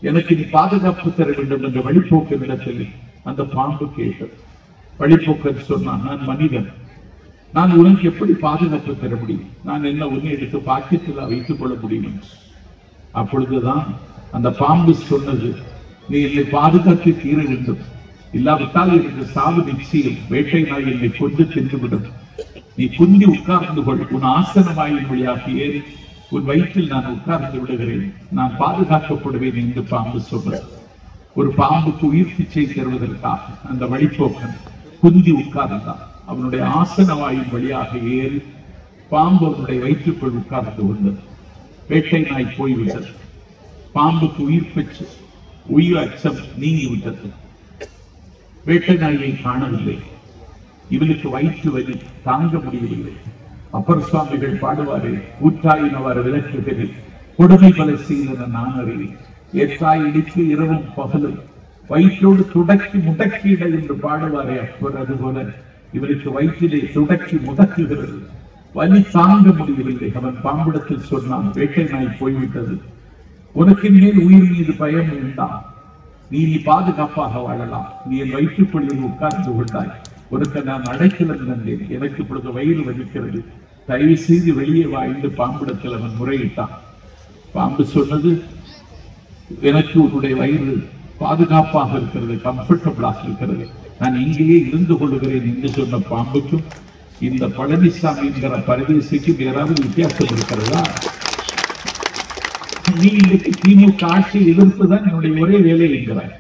எனக்கு நீ பாதுகாப்பு தர வேண்டும் என்ற வழிப்போக்கனிடத்தில் அந்த பாம்பு கேட்டது. வழிப்போக்கன் சொன்னான், நான் மனிதன், நான் உனக்கு எப்படி பாதுகாப்பு தர முடியும்? நான் என்ன உன்னை எடுத்து பாக்கெட்டில் வைத்துக் கொள்ள முடியும்? அப்பொழுதுதான் அந்த பாம்பு சொன்னது, நீ என்னை பாதுகாத்து தீர வேண்டும், இல்லாவிட்டால் எனக்கு சாவு நிச்சயம், வேட்டை நாய் என்னை கொண்டு சென்றுவிடும், நீ குந்தி உட்கார்ந்து கொள், உன் ஆசனமாயின் வழியாக ஏறி உன் வயிற்றில் நான் உட்கார்ந்து விடுகிறேன், நான் பாதுகாக்கப்படுவேன் என்று பாம்பு சொல்ற. ஒரு பாம்புக்கு உயிர் பிச்சை தருவதற்காக அந்த வழிப்போக்கன் குந்தி உட்கார்ந்தான். அவனுடைய ஆசனவாயின் வழியாக ஏறி பாம்பு அவனுடைய வயிற்றுக்குள் உட்கார்ந்து கொண்டது. வேட்டை நாய் போய்விட்டது. பாம்புக்கு உயிர் பிச்சு உயிர் அச்சம் நீங்கிவிட்டது. வேட்டை நாயை காணவில்லை. இவனுக்கு வயிற்று வலி தாங்க முடியவில்லை. அப்பர் சுவாமிகள் பாடுவாரே, ஊற்றாயினவாறு விளக்குகளில் கொடுமை பல செய்தன நான் அறிவேன். ஏற்றாய் இடித்து இரவும் பகலும் வயிற்றோடு துடக்கி முடக்கிட என்று பாடுவாரே அப்பர், அதுபோல இவருக்கு வயிற்றிலே துடக்கி முடக்குகிறது. வலி தாங்க முடியவில்லை. அவன் பாம்பிடத்தில் சொன்னான், வேட்டை நாய் போய்விட்டது, உனக்கு மேல் உயிர் மீது பயம் வேண்டாம், நீ பாதுகாப்பாக வாழலாம், நீ என் வயிற்றுப்பள்ளியில் உட்கார்ந்து கொண்டாய், உனக்கு நான் அடைக்கலம் தந்தேன், எனக்கு இப்பொழுது வயிறு வலிக்கிறது, தயவு செய்து வெளியே வாழ்ந்து பாம்பிடத்தில் அவன் முறையிட்டான். பாம்பு சொன்னது, எனக்கு உன்னுடைய வயிறு பாதுகாப்பாக இருக்கிறது, கம்ஃபர்டபிளாக இருக்கிறது, நான் இங்கேயே இருந்து கொள்ளுகிறேன் என்று சொன்ன பாம்புக்கும் இந்த பழனிசாமி என்கிற பரதேசிக்கும் ஏதாவது வித்தியாசம் இருக்கிறதா? நீ இன்னைக்கு திமுக ஆட்சியை எதிர்ப்புதான் என்னுடைய ஒரே வேலை என்கிறாய்.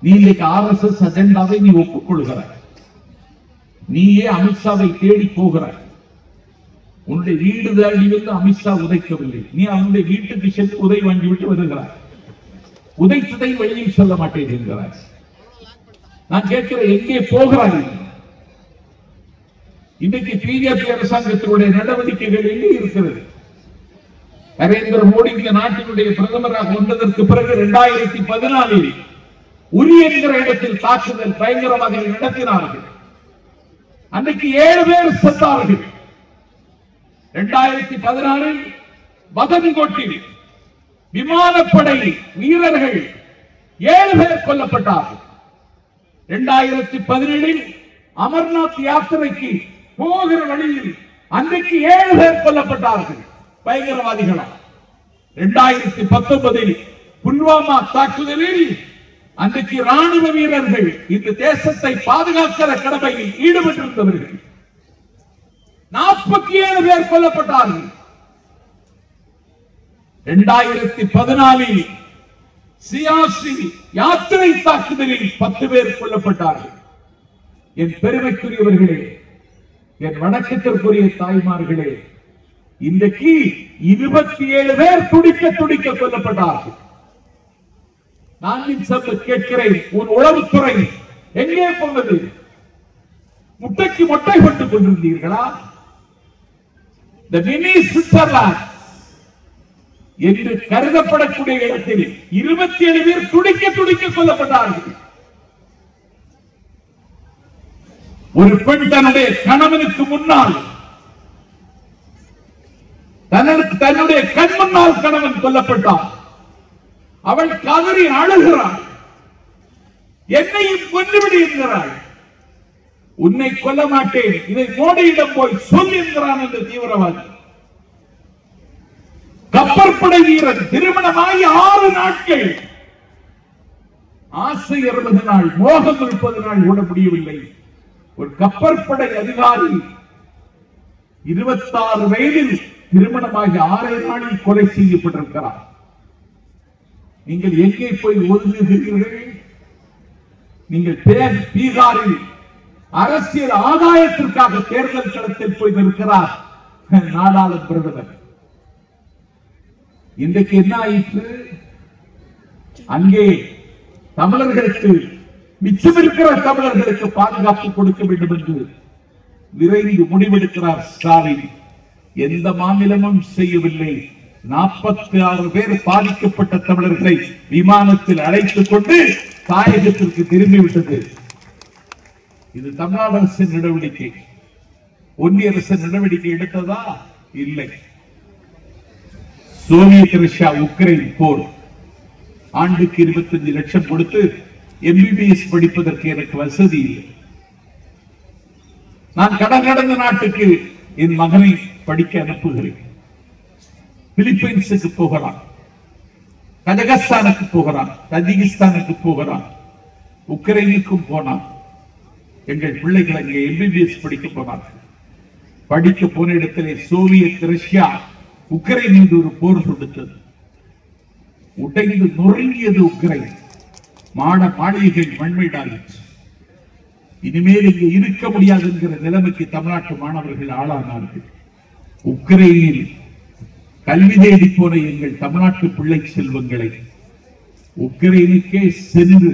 நீ இன்னைக்கு RSS அஜெண்டாவை நீ ஒப்புக்கொள்கிறாய். நீயே அமித்ஷாவை தேடி போகிறாய். உன்னுடைய வீடு தாண்டி வந்து அமித்ஷா உதைக்கவில்லை, நீ அவனுடைய வீட்டுக்கு சென்று உதை வாங்கிவிட்டு வருகிறாய். உதைத்ததை வழியில் சொல்ல மாட்டேன் என்கிறாய். நான் கேட்கிற, எங்கே போகிறாய்? இன்னைக்கு பிஜேபி அரசாங்கத்தினுடைய நடவடிக்கைகள் எங்கே இருக்கிறது? நரேந்திர மோடி இந்த நாட்டினுடைய பிரதமராக வந்ததற்கு பிறகு 2014 உரி என்கிற இடத்தில் தாக்குதல் பயங்கரவாதிகள் நடத்தினார்கள். அன்றைக்கு 7 பேர் செத்தார்கள். 2016 பதன்கோட்டில் விமானப்படை வீரர்கள் 7 பேர் கொல்லப்பட்டார்கள். 2017 அமர்நாத் யாத்திரைக்கு போகிற வழியில் அன்றைக்கு 7 பேர் கொல்லப்பட்டார்கள் பயங்கரவாதிகளால். 2019 புல்வாமா தாக்குதலில் அன்றைக்கு ராணுவ வீரர்கள் இந்த தேசத்தை பாதுகாக்கிற கடமையில் ஈடுபட்டிருந்தவர்கள் 47 பேர் கொல்லப்பட்டார்கள். 2014 சியாசி யாத்திரை தாக்குதலில் 10 பேர் கொல்லப்பட்டார்கள். என் பெருமைக்குரியவர்களே, என் வணக்கத்திற்குரிய தாய்மார்களே, இன்றைக்கு 27 பேர் துடிக்க துடிக்க கொல்லப்பட்டார்கள். நான் கேட்கிறேன், உன் உளவுத்துறை எங்கே போனது? முட்டைக்கு மொட்டை போட்டுக் கொண்டிருந்தீர்களா? மினி சுவிட்சர்லாந்து என்று கருதப்படக்கூடிய இடத்தில் 27 பேர் துடிக்க துடிக்க கொல்லப்பட்டார்கள். ஒரு பெண் தன்னுடைய கணவனுக்கு முன்னால், தன்னுடைய கண் முன்னால் கணவன் கொல்லப்பட்டான். அவள் கதறி அழுகிறாள், என்னையும் கொன்றுவிடு என்கிறாள். உன்னை கொல்ல மாட்டேன், இதை மோடியிடம் போய் சொல் என்கிறான் அந்த தீவிரவாதி. கப்பற்படை வீரன் திருமணமாகி 6 நாட்கள், ஆசை 60 நாள், மோகம் 30 நாள் கூட முடியவில்லை. ஒரு கப்பற்படை அதிகாரி 26 வயதில் திருமணமாகி 6 நாளில் கொலை செய்யப்பட்டிருக்கிறார். நீங்கள் எங்கே போய் ஒதுங்குகிறீர்கள்? நீங்கள் பீகாரில் அரசியல் ஆதாயத்திற்காக தேர்தல் களத்தில் போய் நிற்கிறார் நாடாளுமன்ற பிரதமர். இன்றைக்கு என்ன ஆயிற்று? அங்கே தமிழர்களுக்கு, மிச்சமிருக்கிற தமிழர்களுக்கு பாதுகாப்பு கொடுக்க வேண்டும் என்று விரைந்து முடிவெடுக்கிறார் ஸ்டாலின். எந்த மாநிலமும் செய்யவில்லை. 46 பேர் பாதிக்கப்பட்ட தமிழர்களை விமானத்தில் அழைத்துக் கொண்டு தாயகத்திற்கு திரும்பிவிட்டது. இது தமிழ்நாடு அரசின் நடவடிக்கை. ஒன்றிய அரசு நடவடிக்கை எடுத்ததா? இல்லை. சோவியத் ரஷ்யா உக்ரைன் போர், ஆண்டுக்கு 25 லட்சம் கொடுத்து MBBS படிப்பதற்கு எனக்கு வசதி இல்லை. நான் கடன் கடந்த நாட்டுக்கு என் மகனை படிக்க அனுப்புகிறேன். பிலிப்பைன்ஸுக்கு போகிறான், கஜகஸ்தானுக்கு போகிறான், தஜிகிஸ்தானுக்கு போகிறான், உக்ரைனுக்கும் போனான். எங்கள் பிள்ளைகள் அங்கே MBBS படிக்க போனார்கள். படிக்க போன இடத்திலே சோவியத் ரஷ்யா உக்ரைன் மீது ஒரு போர் தொடுத்தது. உடைந்து நொறுங்கியது உக்ரைன். மாளிகைகள் மண்மேடாயிற்று. இனிமேல் இங்கே இருக்க முடியாது என்கிற நிலைமைக்கு தமிழ்நாட்டு மாணவர்கள் ஆளானார்கள். உக்ரைனில் கல்வி தேடி போன எங்கள் தமிழ்நாட்டு பிள்ளை செல்வங்களை உக்ரைனுக்கே சென்று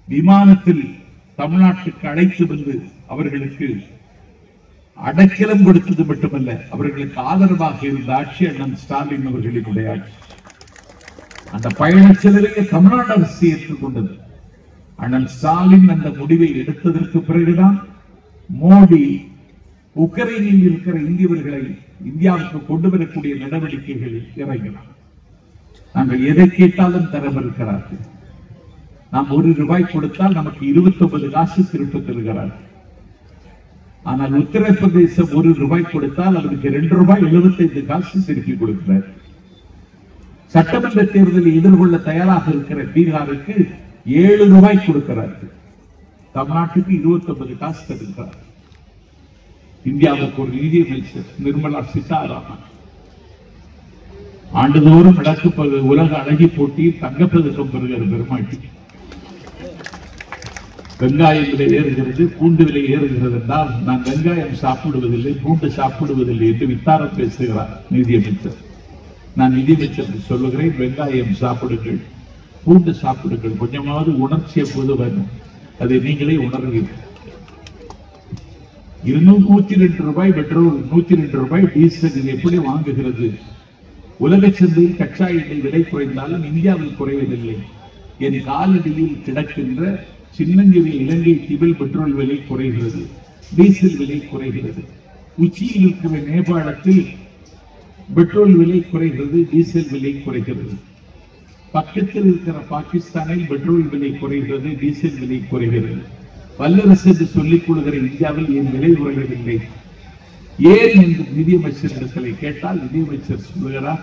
விமானத்தில் தமிழ்நாட்டுக்கு அழைத்து வந்து அவர்களுக்கு அடைக்கலம் கொடுத்தது மட்டுமல்ல, அவர்களுக்கு ஆதரவாக இருந்த ஆட்சி அண்ணன் ஸ்டாலின் அவர்களினுடைய ஆட்சி. அந்த பயணச் செலவை தமிழ்நாடு அரசு ஏற்றுக்கொண்டது. அண்ணன் ஸ்டாலின் அந்த முடிவை எடுத்ததற்கு பிறகுதான் மோடி உக்ரைனில் இருக்கிற இந்தியவர்களை இந்தியாவுக்கு கொண்டு வரக்கூடிய நடவடிக்கைகளில் இறங்கினார். நாங்கள் எதை கேட்டாலும் தர மறுக்கிறார்கள். நாம் ₹1 கொடுத்தால் நமக்கு 29 காசு திருப்ப தருகிறார்கள். ஆனால் உத்தரப்பிரதேசம் ₹1 கொடுத்தால் அவருக்கு ₹2.75 காசு திருப்பி கொடுக்கிறார். சட்டமன்ற தேர்தலை எதிர்கொள்ள தயாராக இருக்கிற பீகாருக்கு ₹7 கொடுக்கிறார்கள். தமிழ்நாட்டுக்கு 29 காசு தருகிறார். இந்தியாவுக்கு ஒரு நிதியமைச்சர் நிர்மலா சீதாராமன் ஆண்டுதோறும் நடக்கப்பது உலக அழகி போட்டியில் தங்கப்பதக்கம் பெறுகிற பெருமாட்டி. வெங்காயம் விலை ஏறுகிறது, பூண்டு விலை ஏறுகிறது என்றால் நான் வெங்காயம் சாப்பிடுவதில்லை, பூண்டு சாப்பிடுவதில்லை என்று வித்தாரம் பேசுகிறார் நிதியமைச்சர். நான் நிதியமைச்சருக்கு சொல்லுகிறேன், வெங்காயம் சாப்பிடுங்கள், பூண்டு சாப்பிடுங்கள், கொஞ்சமாவது உணர்ச்சி எப்போது வரும், அதை நீங்களே உணர்வீர்கள். ₹102 பெட்ரோல், ₹102 டீசல், இது எப்படி வாங்குகிறது? உலக சந்தையில் கச்சா எண்ணெய் விலை குறைந்தாலும் இந்தியாவில் குறைவதில்லை. என் காலடியில் கிடக்கின்ற சின்னஞ்சிறிய இலங்கை தீவில் பெட்ரோல் விலை குறைகிறது, டீசல் விலை குறைகிறது. உச்சியில் இருக்கிற நேபாளத்தில் பெட்ரோல் விலை குறைகிறது, டீசல் விலை குறைகிறது. பக்கத்தில் இருக்கிற பாகிஸ்தானில் பெட்ரோல் விலை குறைகிறது, டீசல் விலை குறைகிறது. வல்லரசு என்று சொல்லிக் கொள்கிற இந்தியாவில் ஏன் விலை குறைவதில்லை, ஏன் என்று நிதியமைச்சரிடத்தில் கேட்டால் நிதியமைச்சர் சொல்லுகிறார்,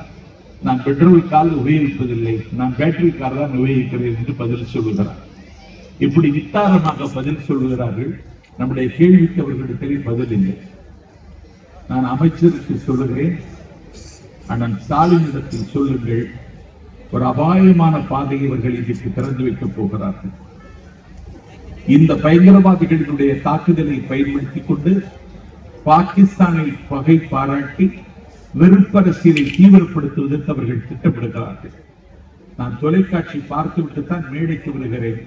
நான் பெட்ரோல் கார் உபயோகிப்பதில்லை, நான் பேட்டரி கார் தான் உபயோகிக்கிறேன் என்று பதில் சொல்லுகிறார். இப்படி வித்தாரமாக பதில் சொல்லுகிறார்கள். நம்முடைய கேள்விக்கு அவர்களிடத்தில் பதில் இல்லை. நான் அமைச்சருக்கு சொல்லுகிறேன், அண்ணன் ஸ்டாலினிடத்தில் சொல்லுங்கள், ஒரு அபாயமான பாதையை இவர்கள் இதற்கு திறந்து வைக்கப் போகிறார்கள். இந்த பயங்கரவாதிகளினுடைய தாக்குதலை பயன்படுத்திக் கொண்டு பாகிஸ்தானை பகை பாராட்டி வெறுப்பரசியலை தீவிரப்படுத்துவதற்கு அவர்கள் திட்டமிடுகிறார்கள். நான் தொலைக்காட்சி பார்த்துவிட்டு தான் மேடைக்கு வருகிறேன்.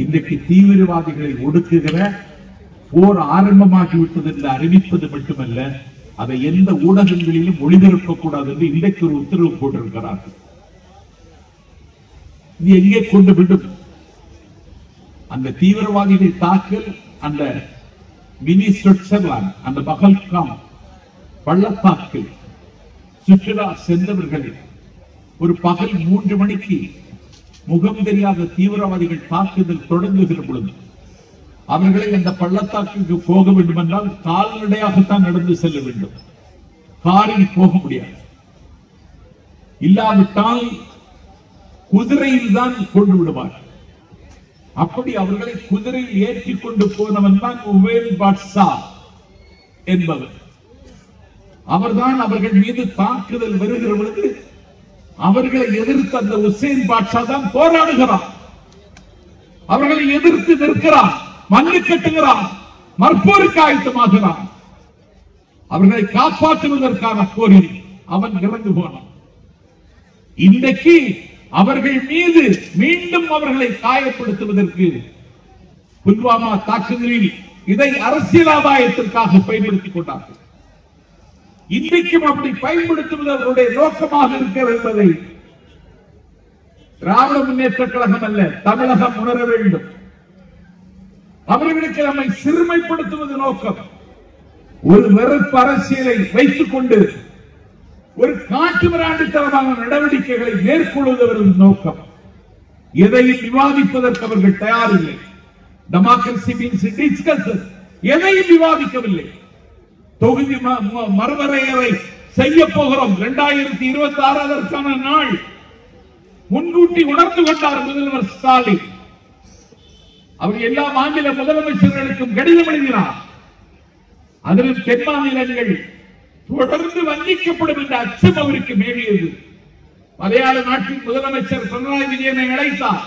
இன்றைக்கு தீவிரவாதிகளை ஒடுக்குகிற போர் ஆரம்பமாகிவிட்டது என்று அறிவிப்பது மட்டுமல்ல, அதை எந்த ஊடகங்களிலும் ஒளிபரப்பக்கூடாது என்று இன்றைக்கு ஒரு உத்தரவு போட்டிருக்கிறார்கள். இது எங்கே கொண்டு விடும்? அந்த தீவிரவாதிகள் தாக்கல் அந்த மினி சுவிட்சர்லாந்து, அந்த பகல்காம் பள்ளத்தாக்கில் சுற்றுலா சென்றவர்கள் ஒரு பகல் 3 மணிக்கு முகம் தெரியாத தீவிரவாதிகள் தாக்குதல் தொடங்குகிற பொழுது அவர்களை அந்த பள்ளத்தாக்கு போக வேண்டும் என்றால் கால்நடையாகத்தான் நடந்து செல்ல வேண்டும், காரில் போக முடியாது. இல்லாவிட்டால் குதிரையில் தான் கொண்டு விடுவார். அப்படி அவர்களை குதிரையில் ஏற்றிக் கொண்டு போனவன் தான் உவேல் பாட்ஷா என்பவர். அவர்தான் அவர்கள் மீது தாக்குதல் வருகிற பொழுது அவர்களை எதிர்த்து அந்த உசேன் பாட்ஷா தான் போராடுகிறார். அவர்களை எதிர்த்து நிற்கிறார், மண்ணு கட்டுகிறார், மற்போருக்கு ஆயத்தமாகிறார். அவர்களை காப்பாற்றுவதற்கான போரில் அவன் இறந்து போனான். இன்றைக்கு அவர்கள் மீது மீண்டும் அவர்களை காயப்படுத்துவதற்கு புல்வாமா தாக்குதலில் இதை அரசியல் ஆதாயத்திற்காக பயன்படுத்திக் கொண்டார்கள். இன்றைக்கும் அப்படி பயன்படுத்துவது அவருடைய நோக்கமாக இருக்கிறது என்பதை திராவிட முன்னேற்ற கழகம் அல்ல, தமிழகம் உணர வேண்டும். அவர்களுக்கு நம்மை சிறுமைப்படுத்துவது நோக்கம். ஒரு வெறுப்பு அரசியலை வைத்துக் கொண்டு ஒரு காட்டு மிராண்டித்தனமான நடவடிக்கைகளை மேற்கொள்வதவர்கள் நோக்கம். எதையும் விவாதிப்பதற்கு அவர்கள் தயாரில்லை. Democracy means discussion. எதையும் விவாதிக்கவில்லை. தொகுதி மறுவரையறை செய்ய போகிறோம் 2026 அதற்கான நாள் முன்கூட்டி உணர்ந்து கொண்டார் முதல்வர் ஸ்டாலின். அவர் எல்லா மாநில முதலமைச்சர்களுக்கும் கடிதம் எழுதினார். அதிலும் தென் மாநிலங்கள் தொடர்ந்து வஞ்சிக்கப்படும் என்ற அச்சம் அவருக்கு மேலியது. மலையாள நாட்டின் முதலமைச்சர் பினராயி விஜயனை அழைத்தார்,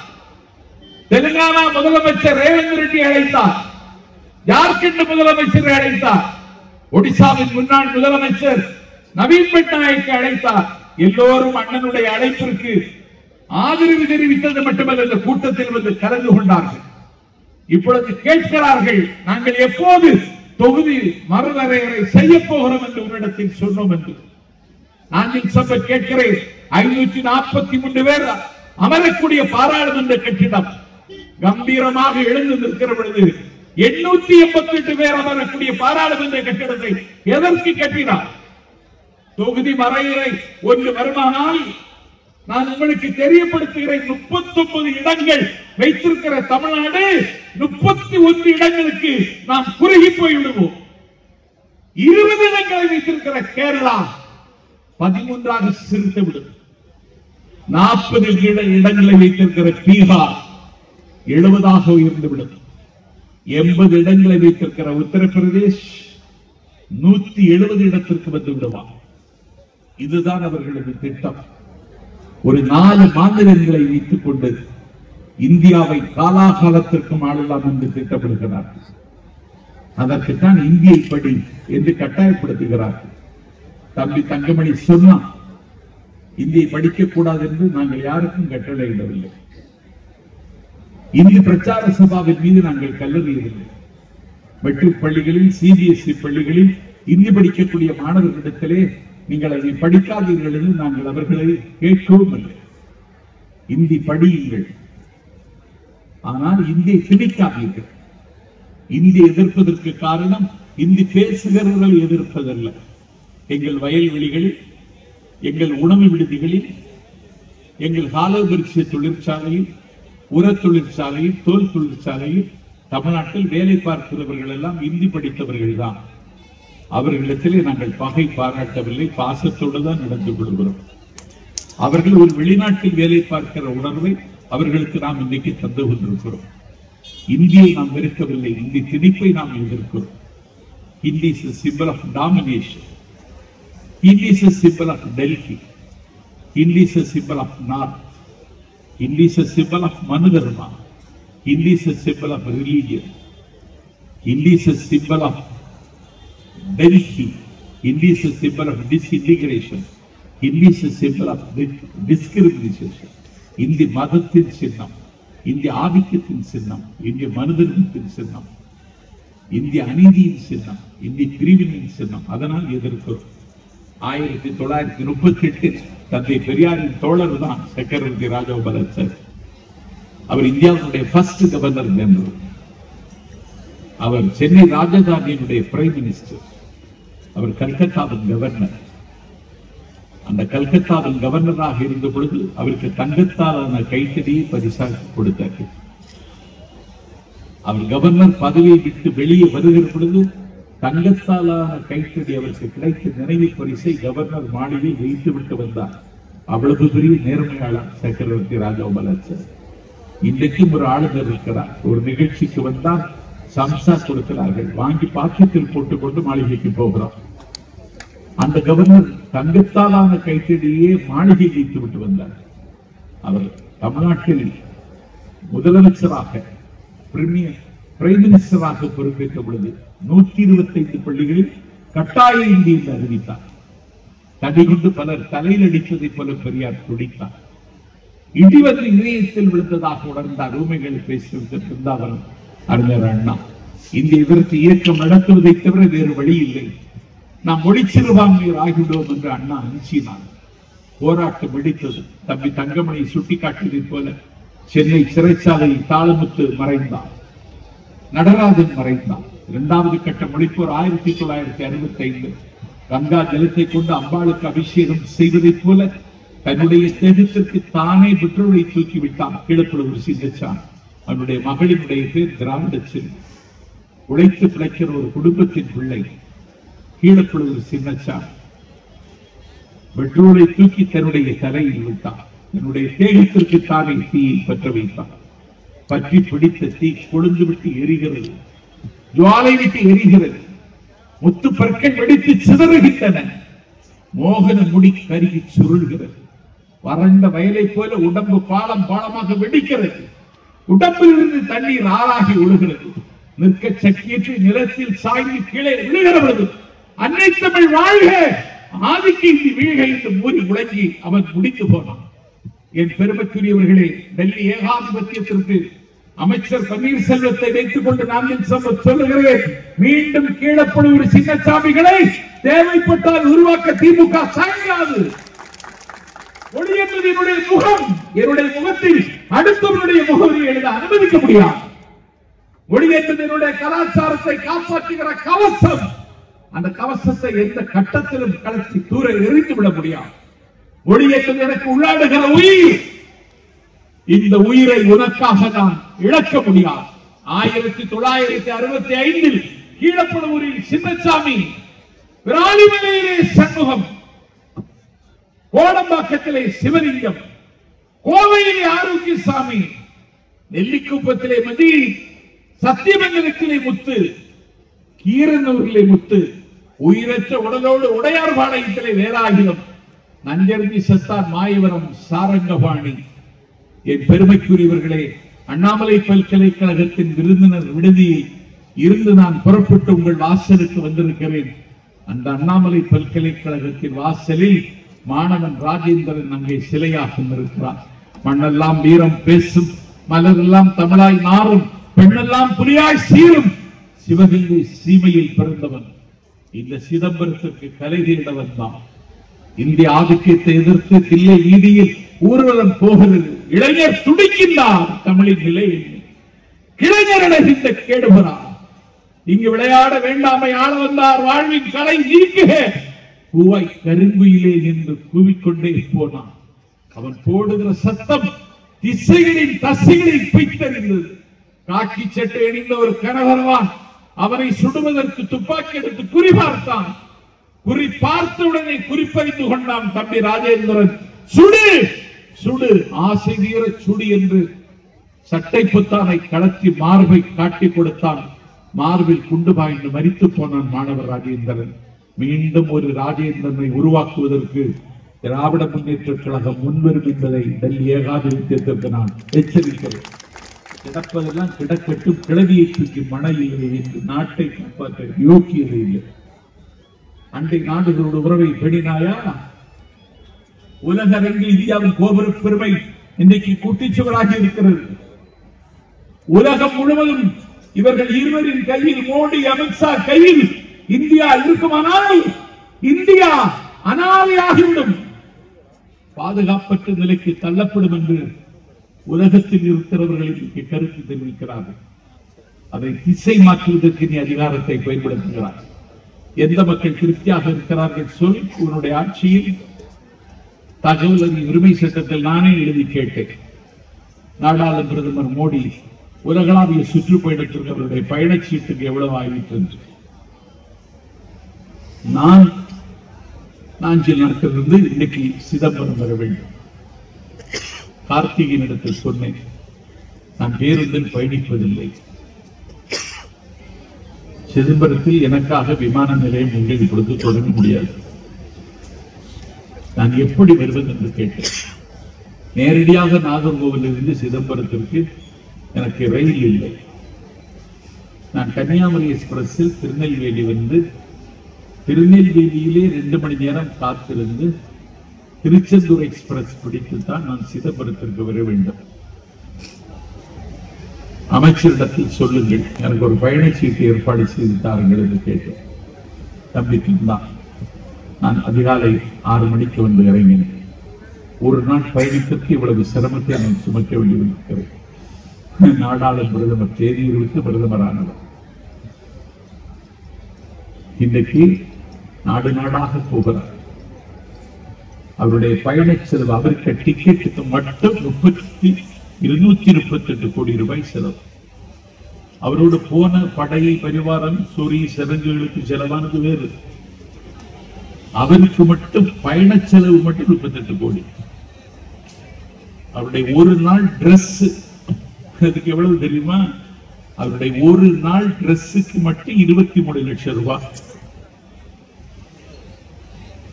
தெலுங்கானா முதலமைச்சர் ரேவந்த் ரெட்டி அழைத்தார், ஜார்க்கண்ட் முதலமைச்சரை அழைத்தார், ஒடிசாவின் முன்னாள் முதலமைச்சர் நவீன் பட்நாயக்கை அழைத்தார். எல்லோரும் அண்ணனுடைய அழைப்பிற்கு ஆதரவு தெரிவித்தது மட்டுமல்ல, இந்த கூட்டத்தில் வந்து கலந்து கொண்டார்கள். இப்பொழுது கேட்கிறார்கள், நாங்கள் எப்போது தொகுதி மறுவரையறை செய்ய போகிறோம் என்று உன்னிடத்தில் சொன்னோம் என்று நான் சபை கேட்கிறேன். 543 பேர் அமரக்கூடிய பாராளுமன்ற கட்டிடம் கம்பீரமாக எழுந்து நிற்கிற பொழுது 888 பேர் அமரக்கூடிய பாராளுமன்ற கட்டிடத்தை எதற்கு கட்டினார்? தொகுதி வரையறை ஒன்று வருமானால் நான் உங்களுக்கு தெரியப்படுத்துகிறேன். 39 இடங்கள் வைத்திருக்கிற தமிழ்நாடு 31 இடங்களுக்கு நாம் குறுகி போய்விடுவோம். 20 இடங்களை வைத்திருக்கிற கேரளா 13ஆக சிறுத்துவிடும். 40 இடங்களை வைத்திருக்கிற பீகார் 70ஆக உயர்ந்துவிடும். 80 இடங்களை வைத்திருக்கிற உத்தரப்பிரதேஷ் 170 இடத்திற்கு வந்து விடுவார். இதுதான் அவர்களது திட்டம். ஒரு 4 மாநிலங்களை வைத்துக் கொண்டு இந்தியாவை காலாகாலத்திற்கும் ஆளலாம் என்று திட்டமிடுகிறார்கள். அதற்குத்தான் இந்திய படி என்று கட்டாயப்படுத்துகிறார்கள். தம்பி தங்கமணி சொன்னார், இந்தியை படிக்க கூடாது என்று நாங்கள் யாருக்கும் கட்டளையிடவில்லை. இந்தி பிரச்சார சபாவின் மீது நாங்கள் கல்லறியவில்லை. மெட்ரிக் பள்ளிகளில் சிபிஎஸ்இ பள்ளிகளில் இந்தி படிக்கக்கூடிய மாணவர்களிடத்திலே நீங்கள் அதை படிக்காதீர்கள் என்று நாங்கள் அவர்களை கேட்கவும் இல்லை. இந்தி படியுங்கள், ஆனால் இந்தியை திணிக்காதீர்கள். இந்தி எதிர்ப்பதற்கு காரணம் இந்தி பேசுகிறவர்கள் எதிர்ப்பதல்ல. எங்கள் வயல்வெளிகளில், எங்கள் உணவு விடுதிகளில், எங்கள் காலபரிட்சை தொழிற்சாலையில், உர தொழிற்சாலையில், தோல் தொழிற்சாலையில் தமிழ்நாட்டில் வேலை பார்க்கிறவர்கள் எல்லாம் இந்தி படித்தவர்கள் தான். அவர்களிடத்திலே நாங்கள் பகை பாராட்டவில்லை, பாசத்தோடு தான் நடந்து கொள்கிறோம். அவர்கள் ஒரு வெளிநாட்டில் வேலை பார்க்கிற உணர்வை அவர்களுக்கு நாம் இன்றைக்கு தந்து கொண்டிருக்கிறோம். இந்தியை நாம் வெறுக்கவில்லை, இந்தி திணிப்பை நாம் எதிர்க்கிறோம். Hindi is a symbol of domination. Hindi is a symbol of Delhi. Hindi is a symbol of North. Hindi is a symbol of Manudharma. Hindi is a symbol of religion. Hindi is a symbol of Delhi. Hindi is a symbol of disintegration. Hindi is a symbol of discrimination. Hindi மதத்தின் சின்னம், இந்திய ஆதிக்கத்தின் சின்னம், இந்திய மனிதத்தின் சின்னம், இந்திய அநீதியின் சின்னம், இந்திய பிரிவினின் சின்னம். அதனால் எதிர்க்கிறோம். 1938 தந்தை பெரியாரின் தோழர் தான் சக்கரவர்த்தி ராஜகோபாலாச்சாரி. அவர் இந்தியாவுடைய ஃபர்ஸ்ட் கவர்னர் ஜெனரல். அவர் சென்னை ராஜதானியினுடைய பிரைம் மினிஸ்டர். அவர் கல்கத்தாவின் கவர்னர். அந்த கல்கத்தாவின் கவர்னராக இருந்த பொழுது அவருக்கு தங்கத்தாலான கைத்தடியை பரிசாக கொடுத்தார். அவர் கவர்னர் பதவியை விட்டு வெளியே வருகிற பொழுது தங்கத்தாலான கைத்தடி அவருக்கு கிடைத்த நினைவு பரிசை கவர்னர் மாளிகையில் வைத்து விட்டு வந்தார். அவ்வளவு பெரிய நேர்மையாளர் சக்கரவர்த்தி ராஜகோபாலாச்சாரி. இன்றைக்கும் ஒரு ஆளுநர் இருக்கிறார். ஒரு நிகழ்ச்சிக்கு வந்தால் சம்சா கொடுக்கிறார்கள், வாங்கி பாக்கெட்டில் போட்டுக்கொண்டு மாளிகைக்கு போகிறோம். அந்த கவர்னர் தங்கத்தாலான கைத்தடியே மாளிகை வைத்து விட்டு வந்தார். அவர் தமிழ்நாட்டில் முதலமைச்சராக பிரைம் மினிஸ்டராக பொறுப்பேற்ற பொழுது 125 பள்ளிகளில் கட்டாய இந்தி என்று அறிவித்தார். தடை கொண்டு பலர் தலையில் அடித்ததை போல பெரியார் துடித்தார். இடி வந்து இதயத்தில் விழுந்ததாக உணர்ந்தார். ஊமைகளை பேசுவது பிருந்தாவனம் அறிஞர் அண்ணா. இந்திய எதிர்த்து இயக்கம் நடத்துவதை தவிர வேறு வழி இல்லை, நாம் மொழி சிறுபான்மையர் ஆகிவிடுவோம் என்று அண்ணா அஞ்சினார். போராட்டம் வெடித்தது. தம்பி தங்கமணி சுட்டிக்காட்டியதை போல சென்னை சிறைச்சாலையில் தாளமுத்து மறைந்தார், நடராஜன் மறைந்தார். 2வது கட்ட மொழிப்போர் 1965 கங்கா ஜலத்தை கொண்டு அம்பாளுக்கு அபிஷேகம் செய்வதைப் போல தன்னுடைய தேகத்திற்கு தானே பெட்ரோலை தூக்கிவிட்டான் கீழப்புலவர் சின்னச்சாமி. அவனுடைய மகளினுடைய பேர் திராவிடச்சின். உழைத்து பிழைக்கிற ஒரு குடும்பத்தின் பிள்ளை கீழப்புலவர் சின்னச்சாமி. பெட்ரோலை தூக்கி தன்னுடைய தலையில் விட்டார். தன்னுடைய தேகத்திற்கு தானே தீயை பற்ற வைத்தார். பற்றி பிடித்த தீ கொழுந்து விட்டு எரிகிறது, ஜுவாலை விட்டு எரிகிறது. முத்து பற்கள் வெடித்து சிதறுகின்றன. மோகன முடி கருகி சுருள்கிறது. வறண்ட வயலை போல உடம்பு பாலம் பாலமாக வெடிக்கிறது. உடம்பிலிருந்து தண்ணீர் ஆறாகி விழுகிறது. நிற்க சக்கியற்று நிலத்தில் சாய்ந்து கீழே விழுகிறது. அன்னை தமிழ் வாழ்க, ஆதிக்க இந்தி வீழ்க என்று மூறி முழங்கி அவன் முடித்து போனான். என் பெருமைக்குரியவர்களே, டெல்லி ஏகாதிபத்தியத்திற்கு அமைச்சர் பன்னீர்செல்வத்தை வைத்துக் கொண்டு நான் சொல்லுகிறேன், மீண்டும் கீழப்பழுவூர் சின்னசாமிகளை தேவைப்பட்டால் உருவாக்க திமுக சாயாது. மொழி என்பது என்னுடைய முகம், என்னுடைய முகத்தில் அடுத்தவனுடைய முகவரி எழுத அனுமதிக்க முடியாது. மொழி என்பது என்னுடைய கலாச்சாரத்தை காப்பாற்றுகிற கவசம். அந்த கவசத்தை எந்த கட்டத்திலும் கலத்தி தூர எறிந்து விட முடியாது. மொழி என்பது எனக்கு உள்ளாடுகிற உயிர். இந்த உயிரை உனக்காக நான் இழக்க முடியாது. 1965 கீழப்பழுவூரில் சின்னசாமி, விராலிமலையிலே சண்முகம், கோடம்பாக்கத்திலே சிவலிங்கம், கோவையிலே ஆரோக்கியசாமி, நெல்லிக்குப்பத்திலே மதி, சத்தியமங்கலத்திலே முத்து, கீரனூரிலே முத்து, உயிரற்ற உடலோடு உடையார்பாளையத்திலே வேலாயுதம், நஞ்சருந்தி சத்தான் மாயவரம் சாரங்கபாணி. என் பெருமைக்குரியவர்களே, அண்ணாமலை பல்கலைக்கழகத்தின் விருந்தினர் விடுதியில் இருந்து நான் புறப்பட்டு உங்கள் வாசலுக்கு வந்திருக்கிறேன். அந்த அண்ணாமலை பல்கலைக்கழகத்தின் வாசலில் மாணவன் ராஜேந்திரன் அங்கே சிலையாக இருக்கிறார். மண்ணெல்லாம் வீரம் பேசும், மலரெல்லாம் தமிழாய் நாரும், பெண்ணெல்லாம் புலியாய் சீரும், சிவகங்கை சீமையில் பிறந்தவன். இந்த சிதம்பரத்திற்கு கலை தேடவன் தான். இந்திய ஆதிக்கத்தை எதிர்த்து தில்லை வீதியில் ஊர்வலம் போகிறது. இளைஞர் துடிக்கின்றார். தமிழின் நிலை கிளைஞரடைந்த கேடுகிறார். இங்கு விளையாட வேண்டாமை ஆள வந்தார். வாழ்வின் கலை நீக்குக பூவாய் கருங்குயிலே என்று கூவிக்கொண்டே போனான். அவன் போடுகிற சத்தம் திசைகளின் தசைகளில் பிய்த்தறிந்தது. காக்கி சட்டை அணிந்த ஒரு கனகரவான் அவனை சுடுவதற்கு துப்பாக்கி எடுத்து குறிபார்த்தான். குறி பார்த்தவுடனே குறிப்பறிந்து கொண்டான் தம்பி ராஜேந்திரன். சுடு சுடு, ஆசை தீர சுடு என்று சட்டை புத்தானை கலத்தி மார்பை காட்டி கொடுத்தான். மார்பில் குண்டு பாய்ந்து மரித்து போனான் மாணவர் ராஜேந்திரன். மீண்டும் ஒரு ராஜேந்திரனை உருவாக்குவதற்கு திராவிட முன்னேற்ற கழகம் முன்வரும் என்பதை டெல்லி ஏகாதிபத்தியத்திற்கு நான் எச்சரிக்கிறேன். கிடப்பதெல்லாம் கிடக்கட்டும், கிளவியை தூக்கி மணையில்லை என்று நாட்டை காப்பாற்ற யோக்கியது இல்லை. அண்டை நாடுகளோட உறவை பெடினாயா? உலக அரங்கில் இந்தியாவின் கோபுர பெருமை இன்றைக்கு குட்டிச்சுவராக இருக்கிறது. உலகம் முழுவதும் இவர்கள் இருவரின் கையில், மோடி அமித்ஷா கையில் இந்தியா இருக்குமானால் இந்தியா அனாதையாகிவிடும், பாதுகாப்பற்ற நிலைக்கு தள்ளப்படும் என்று உலகத்தில் இருக்கிறவர்கள் இன்றைக்கு கருத்து தெரிவிக்கிறார்கள். அதை திசை மாற்றுவதற்கு நீ அதிகாரத்தை பயன்படுத்துகிறார். எந்த மக்கள் திருப்தியாக இருக்கிறார்கள் சொல். உன்னுடைய ஆட்சியில் தகவல் அறியும் உரிமை சட்டத்தில் நானே எழுதி கேட்டேன். நாடாளு பிரதமர் மோடி உலகளாவிய சுற்றுப்பயணத்திற்கு அவருடைய பயணச்சீட்டுக்கு எவ்வளவு ஆகிட்டு என்று. நான் நாஞ்சில் நடக்கிறது இன்னைக்கு சிதம்பரம் வர வேண்டும். கார்த்திகின் இடத்தில் சொன்னேன், நான் பேருந்தில் பயணிப்பதில்லை. சிதம்பரத்தில் எனக்காக விமான நிலையம் உங்கள் இப்பொழுது தொடங்க முடியாது. நான் எப்படி வருவது என்று கேட்டேன். நேரடியாக நாகர்கோவிலில் இருந்து சிதம்பரத்திற்கு எனக்கு ரயில் இல்லை. நான் கன்னியாகுமரி எக்ஸ்பிரஸில் திருநெல்வேலி வந்து திருநெல்வேலியிலே 2 மணி நேரம் காத்திருந்து திருச்செந்தூர் எக்ஸ்பிரஸ் பிடித்துத்தான் நான் சிதம்பரத்திற்கு வர வேண்டும். அமைச்சரிடத்தில் சொல்லுங்கள், எனக்கு ஒரு பயணச்சீட்டு ஏற்பாடு செய்து தாருங்கள் என்று கேட்டேன். தம்பிக்கு தான் நான் அதிகாலை 6 மணிக்கு வந்து இறங்கினேன். ஒரு நாள் பயணத்திற்கு இவ்வளவு சிரமத்தை நான் சுமக்க வேண்டியிருக்கிறேன். நாடாளு பிரதமர் தேதிகளுக்கு பிரதமரானவர். இன்றைக்கு நாடு நாடாக போகிறார். அவருடைய பயண செலவு, அவருக்கு டிக்கெட்டுக்கு மட்டும் 238 கோடி ரூபாய் செலவு. அவரோடு போன படையை பரிவாரம் சூரிய சடங்குகளுக்கு செலவானது வேறு. அவருக்கு மட்டும் பயண செலவு மட்டும் 38 கோடி. அவருடைய ஒரு நாள் டிரெஸ் அதுக்கு எவ்வளவு தெரியுமா? அவருடைய ஒரு நாள் டிரெஸ்ஸுக்கு மட்டும் 23 லட்சம் ரூபாய்.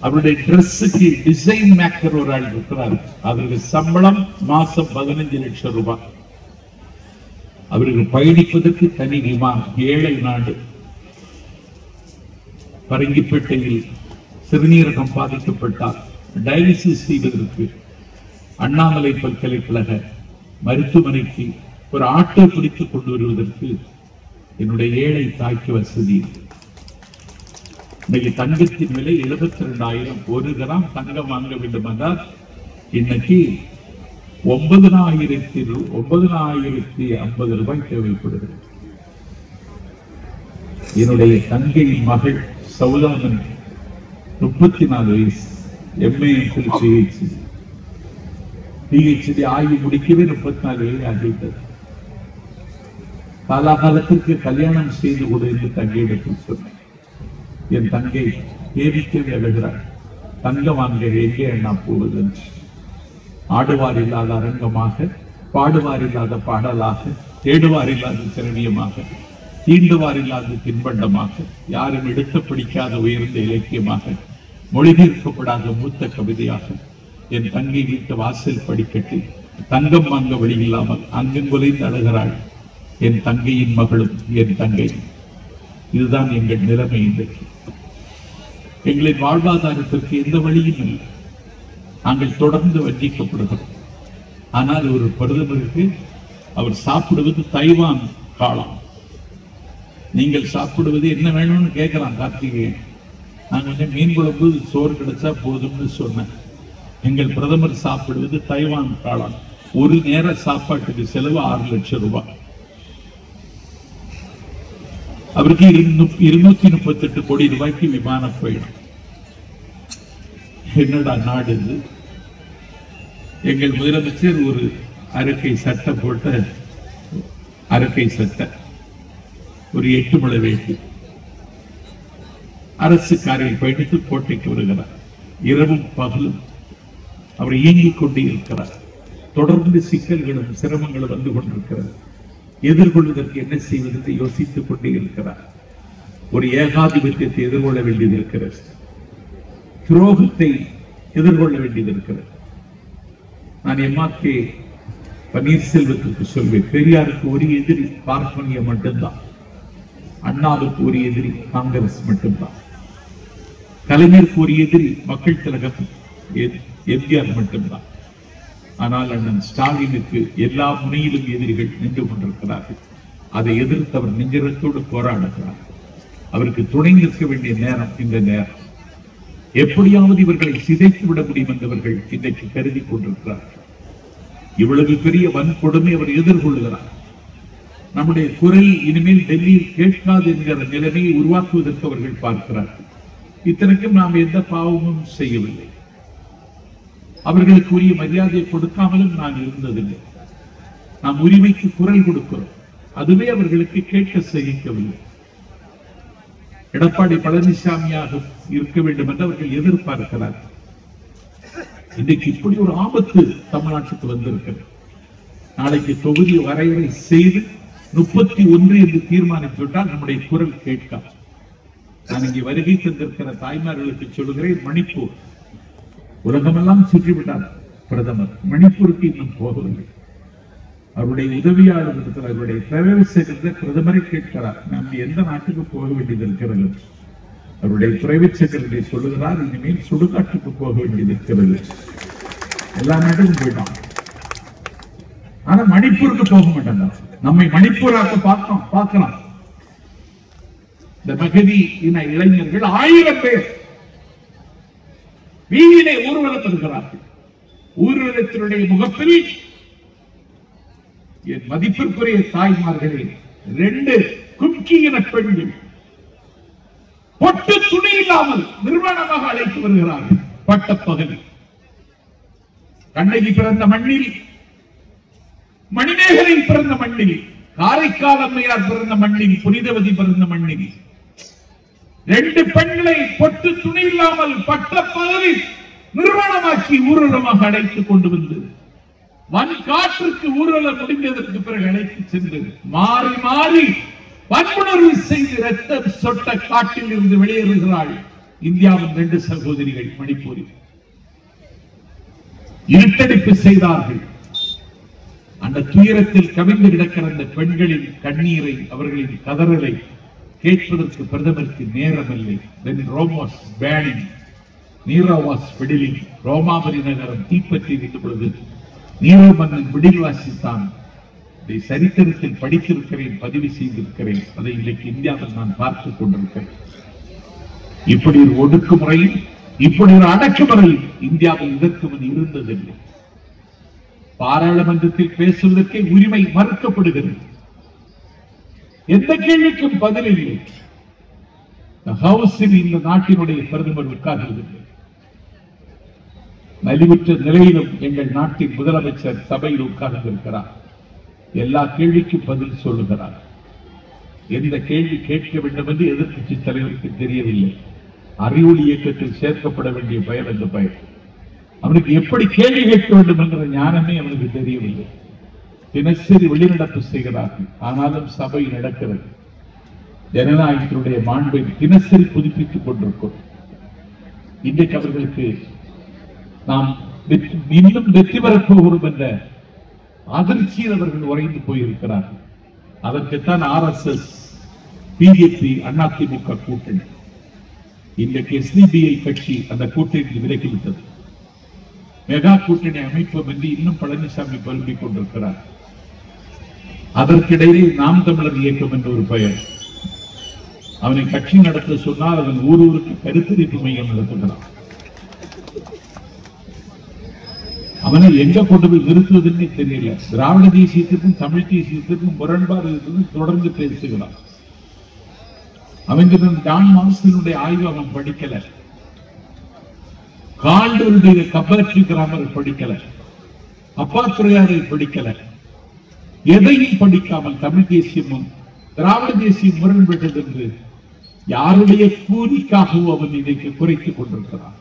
அவருடைய டிரெஸ்ஸுக்கு டிசைன் மேக்கர் ஒரு ஆள் இருக்கிறார், அவருக்கு சம்பளம் மாசம் 15 லட்சம் ரூபாய். அவருக்கு பயணிப்பதற்கு தனி விமானம். ஏழை நாடு. பரங்கிப்பேட்டையில் சிறுநீரகம் பாதிக்கப்பட்டார். டயாலிசிஸ் செய்வதற்கு அண்ணாமலை பல்கலைக்கழக மருத்துவமனைக்கு ஒரு ஆட்டோ பிடித்துக் கொண்டு வருவதற்கு என்னுடைய ஏழை தாய்க்கு வசதி. இன்னைக்கு தங்கத்தின் விலை 72,000. 1 கிராம் தங்கம் வாங்க வேண்டும் என்றால் இன்னைக்கு 9,950 ரூபாய் தேவைப்படுகிறது. என்னுடைய தங்கையின் மகள் சௌதாமன் 34 வயசு, MA PhD ஆகி முடிக்கவே 34 வயது ஆகிவிட்டது. காலாகாலத்திற்கு கல்யாணம் செய்து கொடு என்று தங்கையிடத்தில் சொன்னேன். என் தங்கை ஏறிக்கவே அழுகிறாள். தங்கம் வாங்க எங்கே அண்ணா போவது? ஆடுவார் இல்லாத அரங்கமாக, பாடுவார் இல்லாத பாடலாக, தேடுவார் இல்லாத திரவியமாக, தீண்டுவார் இல்லாத தின்பண்டமாக, யாரும் எடுத்த பிடிக்காத உயர்ந்த இலக்கியமாக, மொழிபெயர்க்கப்படாத மூத்த கவிதையாக என் தங்கை வீட்டு வாசல் படிக்கட்டி தங்கம் வாங்க வழியில்லாமல் அங்கங்குலைந்து அழுகிறாள். என் தங்கையின் மகளும் என் தங்கை. இதுதான் எங்கள் நிலைமை. இன்றைக்கு எங்களின் வாழ்வாதாரத்திற்கு எந்த வழியும் இல்லை. நாங்கள் தொடர்ந்து வஞ்சிக்கப்படுகிறோம். ஆனால் ஒரு பிரதமருக்கு அவர் சாப்பிடுவது தைவான் காளான். நீங்கள் சாப்பிடுவது என்ன வேணும்னு கேட்கலாம் கார்த்திகேயன். நான் கொஞ்சம் மீன் குழம்பு சோறு கிடைச்சா போதும்னு சொன்னேன். எங்கள் பிரதமர் சாப்பிடுவது தைவான் காளான். ஒரு நேர சாப்பாட்டுக்கு செலவு 6 லட்சம் ரூபாய். அவருக்கு 238 கோடி ரூபாய்க்கு விமான பயணம். என்னடா நாடு இது? எங்கள் முதலமைச்சர் ஒரு அரக்கை சட்டை போட்ட அரக்கை சட்டை, ஒரு 8 முழ வேட்டி, அரசு காரில் பயணித்து கோட்டைக்கு வருகிறார். இரவும் பகலும் அவர் இயங்கிக் கொண்டே இருக்கிறார். தொடர்ந்து சிக்கல்களும் சிரமங்களும் வந்து கொண்டிருக்கிறது. எதிர்கொள்வதற்கு என்ன செய்வது என்று யோசித்துக் கொண்டே இருக்கிறார். ஒரு ஏகாதிபத்தியத்தை எதிர்கொள்ள வேண்டியது இருக்கிறது. துரோகத்தை எதிர்கொள்ள வேண்டியது இருக்கிறது. நான் MRK பன்னீர்செல்வத்திற்கு சொல்வேன், பெரியாருக்கு ஒரு எதிரி பார்ப்பனியம் மட்டும்தான். அண்ணாவுக்கு ஒரு எதிரி காங்கிரஸ் மட்டும்தான். கலைஞருக்கு ஒரு எதிரி மக்கள் திலகம் எம்ஜிஆர் மட்டும்தான். ஆனால் அண்ணன் ஸ்டாலினுக்கு எல்லா முனையிலும் எதிரிகள் நின்று கொண்டிருக்கிறார்கள். அதை எதிர்த்து அவர் நெஞ்சரத்தோடு போராடுகிறார். அவருக்கு துணை நிற்க வேண்டிய நேரம் இந்த நேரம். எப்படியாவது இவர்களை சிதைத்து விட முடியும் என்றவர்கள் இன்றைக்கு கருதி கொண்டிருக்கிறார்கள். இவ்வளவு பெரிய வன்கொடுமை அவர் எதிர்கொள்கிறார். நம்முடைய குரல் இனிமேல் டெல்லியில் கேட்காது என்கிற நிலைமையை உருவாக்குவதற்கு அவர்கள் பார்க்கிறார்கள். இத்தனைக்கும் நாம் எந்த பாவமும் செய்யவில்லை. அவர்களுக்கு உரிய மரியாதையை கொடுக்காமலும் நான் இருந்ததில்லை. நாம் உரிமைக்கு குரல் கொடுக்கிறோம். அதுவே அவர்களுக்கு கேட்க சகிக்கவில்லை. எடப்பாடி பழனிசாமியாக இருக்க வேண்டும் என்று அவர்கள் எதிர்பார்க்கிறார்கள். இன்றைக்கு இப்படி ஒரு ஆபத்து தமிழ்நாட்டுக்கு வந்திருக்கிறது. நாளைக்கு தொகுதி வரையறை செய்து 31 என்று தீர்மானித்துவிட்டால் நம்முடைய குரல் கேட்காது. நான் இங்கே வருகை தந்திருக்கிற தாய்மார்களுக்கு சொல்லுகிறேன், மணிப்பூர் உலகமெல்லாம் சுற்றிவிட்டார் பிரதமர். மணிப்பூருக்கு இன்னும் போகவில்லை. அவருடைய உதவியாளர் அவருடைய பிரைவேட் செக்ரட்டரி பிரதமரை கேட்கிறார், நாம் எந்த நாட்டுக்கு போக வேண்டியது இருக்கிறது? அவருடைய பிரைவேட் செக்ரட்டரி சொல்லுகிறார், இனிமேல் சுடுகாட்டுக்கு போக வேண்டியது இருக்கிறது. எல்லா நாட்டுக்கும் போயிட்டான். ஆனா மணிப்பூருக்கு போக மாட்டாங்க. நம்மை மணிப்பூராக்க பார்க்கலாம். இந்த மகதி இன இளைஞர்கள் 1000 பேர் வீதியிலே ஊர்வலப்படுகிறார்கள். ஊர்வலத்தினுடைய முகப்பில் என் மதிப்பிற்குரிய தாய்மார்களே, 2 கும்கி இன பெண்கள் பொட்டு துணி இல்லாமல் நிர்வாணமாக அழைத்து வருகிறார்கள். பட்டப்பகலில் கண்ணகி பிறந்த மண்ணில், மணிமேகலை பிறந்த மண்ணில், காரைக்கால் அம்மையார் பிறந்த மண்ணில், புனிதவதி பிறந்த மண்ணில் 2 பெண்களை பொட்டு துணி இல்லாமல் பட்டப்பகலில் நிர்வாணமாக்கி ஊர்வலமாக அழைத்துக் கொண்டு வந்து வன் காற்றுக்கு ஊர்வலம் முடிந்ததற்கு பிறகு அழைத்து சென்று மாறி மாறி வன்புணர்வு செய்து ரத்தம் சொட்ட காட்டில் இருந்து வெளியேறுகிறாள் இந்தியாவின் 2 சகோதரிகள். மணிப்பூரில் இருட்டடிப்பு செய்தார்கள். அந்த துயரத்தில் கவிழ்ந்து கிடக்கிற அந்த பெண்களின் கண்ணீரை, அவர்களின் கதறலை கேட்பதற்கு பிரதமருக்கு நேரமில்லை. Then Rome was burning. Nero was fiddling. ரோமாபுரி நகரம் தீப்பற்றி இருந்த பொழுது நீரோ மன்னன் விடில் வாசித்தான். இதை சரித்திரத்தில் படித்திருக்கிறேன், பதிவு செய்திருக்கிறேன். அதை இன்றைக்கு இந்தியாவில் நான் பார்த்துக் கொண்டிருக்கிறேன். இப்படி ஒரு ஒடுக்குமுறை, இப்படி ஒரு அடக்குமுறை இந்தியாவில் இதற்கு முன் இருந்ததில்லை. பாராளுமன்றத்தில் பேசுவதற்கே உரிமை மறுக்கப்படுகிறது. எந்த கேள்விக்கும் பதில் இல்லை. ஹவுஸில் இந்த நாட்டினுடைய பிரதமர் உட்கார்ந்ததில்லை. நலிவுற்ற நிலையிலும் எங்கள் நாட்டின் முதலமைச்சர் சபையில் உட்கார்ந்திருக்கிறார். எல்லா கேள்விக்கும் பதில் சொல்லுகிறார். எந்த கேள்வி கேட்க வேண்டும் என்று எதிர்க்கட்சி தலைவருக்கு தெரியவில்லை. அறிவொளி இயக்கத்தில் சேர்க்கப்பட வேண்டிய பயன் அந்த பயன். அவனுக்கு எப்படி கேள்வி கேட்க வேண்டும் என்ற ஞானமே அவனுக்கு தெரியவில்லை. தினசரி வெளிநடப்பு செய்கிறார்கள். ஆனாலும் சபை நடக்கிறது. ஜனநாயகத்தினுடைய மாண்பை தினசரி புதுப்பித்துக் கொண்டிருக்கிறோம். இன்றைக்கு அவர்களுக்கு நாம் இன்னும் வெற்றி பெறப் போகிறோம் என்ற அதிர்ச்சியில் அவர்கள் உறைந்து போயிருக்கிறார்கள். அதற்குத்தான் RSS, பிஜேபி, அதிமுக கூட்டணி. இன்றைக்கு SDBI கட்சி அந்த கூட்டணி விலகிவிட்டது. மெகா கூட்டணி அமைப்போம் என்று இன்னும் பழனிசாமி பரும்பிக் கொண்டிருக்கிறார். அதற்கிடையே நாம் தமிழர் இயக்கம் என்ற ஒரு பெயர். அவனை கட்சி நடத்த சொன்னால் அவன் ஊருக்கு கருத்தரிப்பு மையம் நடத்துகிறான். அவனை எங்க கொண்டு போய் நிறுத்துவதுன்னு தெரியல. திராவிட தேசியத்திற்கும் தமிழ் தேசியத்திற்கும் முரண்பாடு தொடர்ந்து பேசுகிறான். அவன் ஜான் மார்க்சினுடைய ஆய்வு அவன் படிக்கல. கால்டருடைய கபர்ச்சி கிராமர் படிக்கல. அப்பாத்துறையாரை படிக்கல. எதையும் படிக்காமல் தமிழ் தேசியமும் திராவிட தேசியம் முரண்பட்டது என்று யாருடைய கூலிக்காகவும் அவன் இன்றைக்கு குறைத்துக் கொண்டிருக்கிறான்.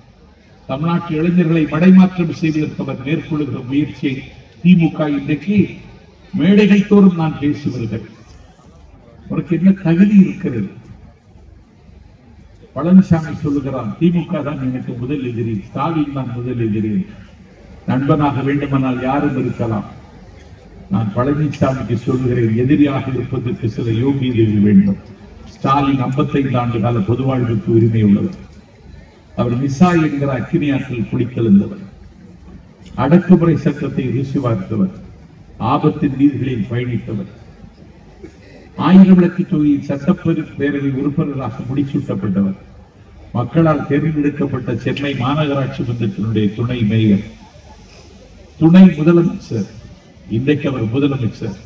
தமிழ்நாட்டு இளைஞர்களை மடைமாற்றம் செய்வதற்கு அவர் மேற்கொள்கிற முயற்சியை திமுக இன்றைக்கு மேடைகள் தோறும் நான் பேசி வருகிறேன். உனக்கு என்ன தகுதி இருக்கிறது? பழனிசாமி சொல்லுகிறான், திமுக தான் எனக்கு முதல் எதிரி, ஸ்டாலின் தான் முதல் எதிரி. நண்பனாக வேண்டுமானால் யாரும் இருக்கலாம். நான் பழனிசாமிக்கு சொல்லுகிறேன், எதிரியாக இருப்பதற்கு சில யோகியர்கள் வேண்டும். ஸ்டாலின் 55 ஆண்டு கால பொது வாழ்வுக்கு உரிமை உள்ளவர். அவர் மிசா என்கிற அக்கினியாற்றில் குடித்தெழுந்தவர். அடக்குமுறை சட்டத்தை ருசி பார்த்தவர். ஆபத்தின் வீதிகளில் பயணித்தவர். 1000 விளக்கு தொகுதியில் சட்டப்பேரவை உறுப்பினராக முடிசூட்டப்பட்டவர். மக்களால் தேர்ந்தெடுக்கப்பட்ட சென்னை மாநகராட்சி மன்றத்தினுடைய துணை மேயர், துணை முதலமைச்சர். இன்றைக்கு அவர் முதலமைச்சர்.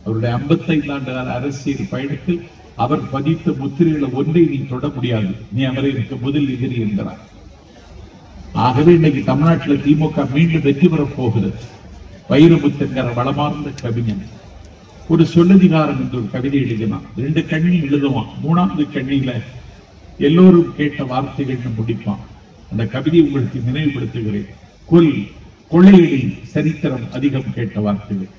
அவருடைய 55 ஆண்டு கால அரசியல் பயணத்தில் அவர் பதித்த முத்திரைகளை ஒன்றை நீ தொட முடியாது, நீ அவரை எனக்கு முதல் எதிரி என்கிறார். ஆகவே இன்னைக்கு தமிழ்நாட்டில் திமுக மீண்டும் வெற்றி பெறப் போகிறது. வைரமுத்தங்கிற வளமார்ந்த கவிஞன் ஒரு சொல்லதிகாரம் என்று ஒரு கவிதை எழுதினான். 2 கண்ணி எழுதுவான். 3வது கண்ணியில எல்லோரும் கேட்ட வார்த்தைகள் முடிப்பான். அந்த கவிதை உங்களுக்கு நினைவுபடுத்துகிறேன். கொள்ளையடி சரித்திரம் அதிகம் கேட்ட வார்த்தைகள்,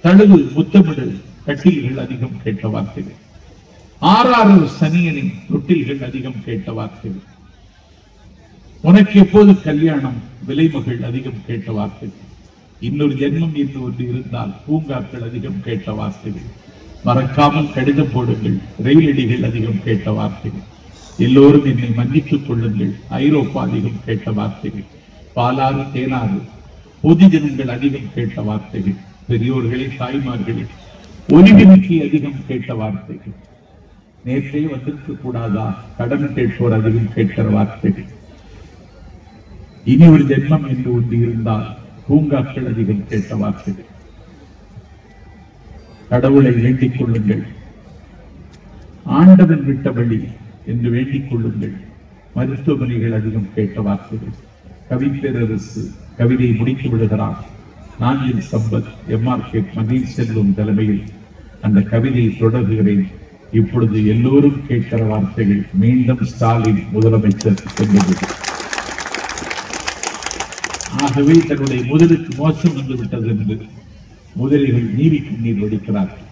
தழுவு முத்தமிடு கட்டில்கள் அதிகம் கேட்ட வார்த்தைகள், 6 சனியனின் தொட்டில்கள் அதிகம் கேட்ட வார்த்தைகள், உனக்கு எப்போது கல்யாணம் விலைமகள் அதிகம் கேட்ட வார்த்தைகள், இன்னொரு ஜென்மம் என்று ஒன்று இருந்தால் பூங்காக்கள் அதிகம் கேட்ட வார்த்தைகள், மறக்காமல் கடிதம் போடுங்கள் ரயிலடிகள் அதிகம் கேட்ட வார்த்தைகள், எல்லோரும் என்னை மன்னித்துக் கொள்ளுங்கள் ஐரோப்பா அதிகம் கேட்ட வார்த்தைகள், பாலாறு தேனாறு பொதுஜனங்கள் அதிகம் கேட்ட வார்த்தைகள், பெரியோர்களே தாய்மார்களே ஒலிபெருக்கி அதிகம் கேட்ட வார்த்தைகள், நேற்றே வந்திருக்க கூடாதா கடன் கேட்போர் அதிகம் கேட்கிற வார்த்தைகள், இனி ஒரு ஜென்மம் என்று ஒன்று இருந்தால் பூங்காக்கள் அதிகம் கேட்ட வார்த்தைகள், கடவுளை வேண்டிக் கொள்ளுங்கள், ஆண்டவன் விட்ட வழி என்று வேண்டிக் கொள்ளுங்கள், மருத்துவமனைகள் அதிகம் கேட்ட வார்த்தைகள். கவிப்பேரரசு கவிதை முடித்து விடுகிறார். நாஞ்சில் சம்பத், MRK மகிழ் செல்வம் தலைமையில் அந்த கவிதையை தொடர்கிறேன். இப்பொழுது எல்லோரும் கேட்கிற வார்த்தைகள் மீண்டும் ஸ்டாலின் முதலமைச்சர் என்பது. ஆகவே தன்னுடைய முதலுக்கு மோசம் வந்துவிட்டது என்று முதலிகள் நீதிக்கு நீர் வடிக்கிறார்கள்.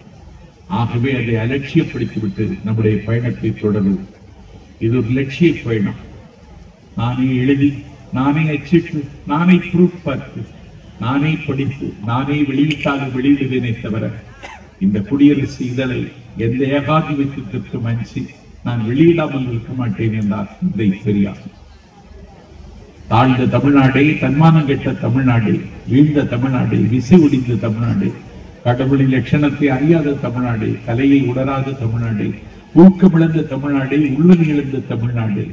ஆகவே அதை அலட்சியப்படுத்திவிட்டு நம்முடைய பயணத்தை தொடரும். இது ஒரு லட்சிய பயணம். நானே எழுதி, நானே அச்சிட்டு, நானே ப்ரூஃப் பார்த்து, நானே படித்து, நானே வெளியிட்டாலும் வெளியிடுவேனே தவிர இந்த குடியரசு இதழை எந்த ஏகாதிபத்தியத்திற்கு மஞ்சி நான் வெளியிடாமல் இருக்க மாட்டேன் என்றார் தந்தை பெரியார். தாழ்ந்த தமிழ்நாடே, தன்மானம் கெட்ட தமிழ்நாடே, வீழ்ந்த தமிழ்நாடே, விசை ஒடிந்த தமிழ்நாடே, கடவுளின் லட்சணத்தை அறியாத தமிழ்நாடு, கலையை உணராத தமிழ்நாடு, ஊக்கமிழந்த தமிழ்நாடு, உள்ளம் இழந்த தமிழ்நாடு.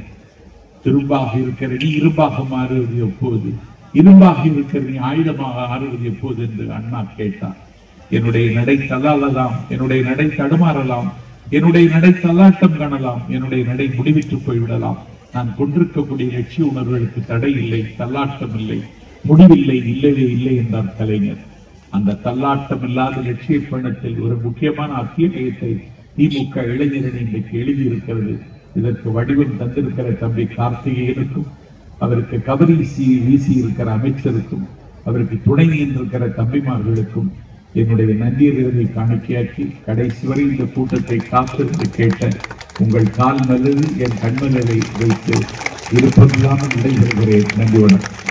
திரும்பாக இருக்கிற நீ இரும்பாக மாறுவது எப்போது? இரும்பாக இருக்கிற நீ ஆயுதமாக ஆறுவது எப்போது என்று அண்ணா கேட்டார். என்னுடைய நடை தள்ளாளலாம், என்னுடைய நடை தடுமாறலாம், என்னுடைய நடை தள்ளாட்டம் காணலாம், என்னுடைய நடை முடிவிட்டு போய்விடலாம். நான் கொண்டிருக்கக்கூடிய லட்சிய உணர்வுகளுக்கு தடை இல்லை, தள்ளாட்டம் இல்லை, முடிவில்லை, இல்லவே இல்லை என்றார் கலைஞர். அந்த தள்ளாட்டம் இல்லாத லட்சிய பயணத்தில் ஒரு முக்கியமான அத்தியாயத்தை திமுக இளைஞரணி இன்றைக்கு எழுதியிருக்கிறது. இதற்கு வடிவம் தந்திருக்கிற தம்பி கார்த்திகேயனுக்கும், அவருக்கு கபடி வீசி இருக்கிற அமைச்சருக்கும், அவருக்கு துணை நின்றிருக்கிற தம்பிமார்களுக்கும் என்னுடைய நன்றியை காணிக்கையாக்கி கடைசி வரை இந்த கூட்டத்தை காத்திருந்து கேட்ட உங்கள் கால் மலரில் என் கண்மலரை வைத்து இருப்பதில்லாமல் விடைபெறுகிறேன். நன்றி, வணக்கம்.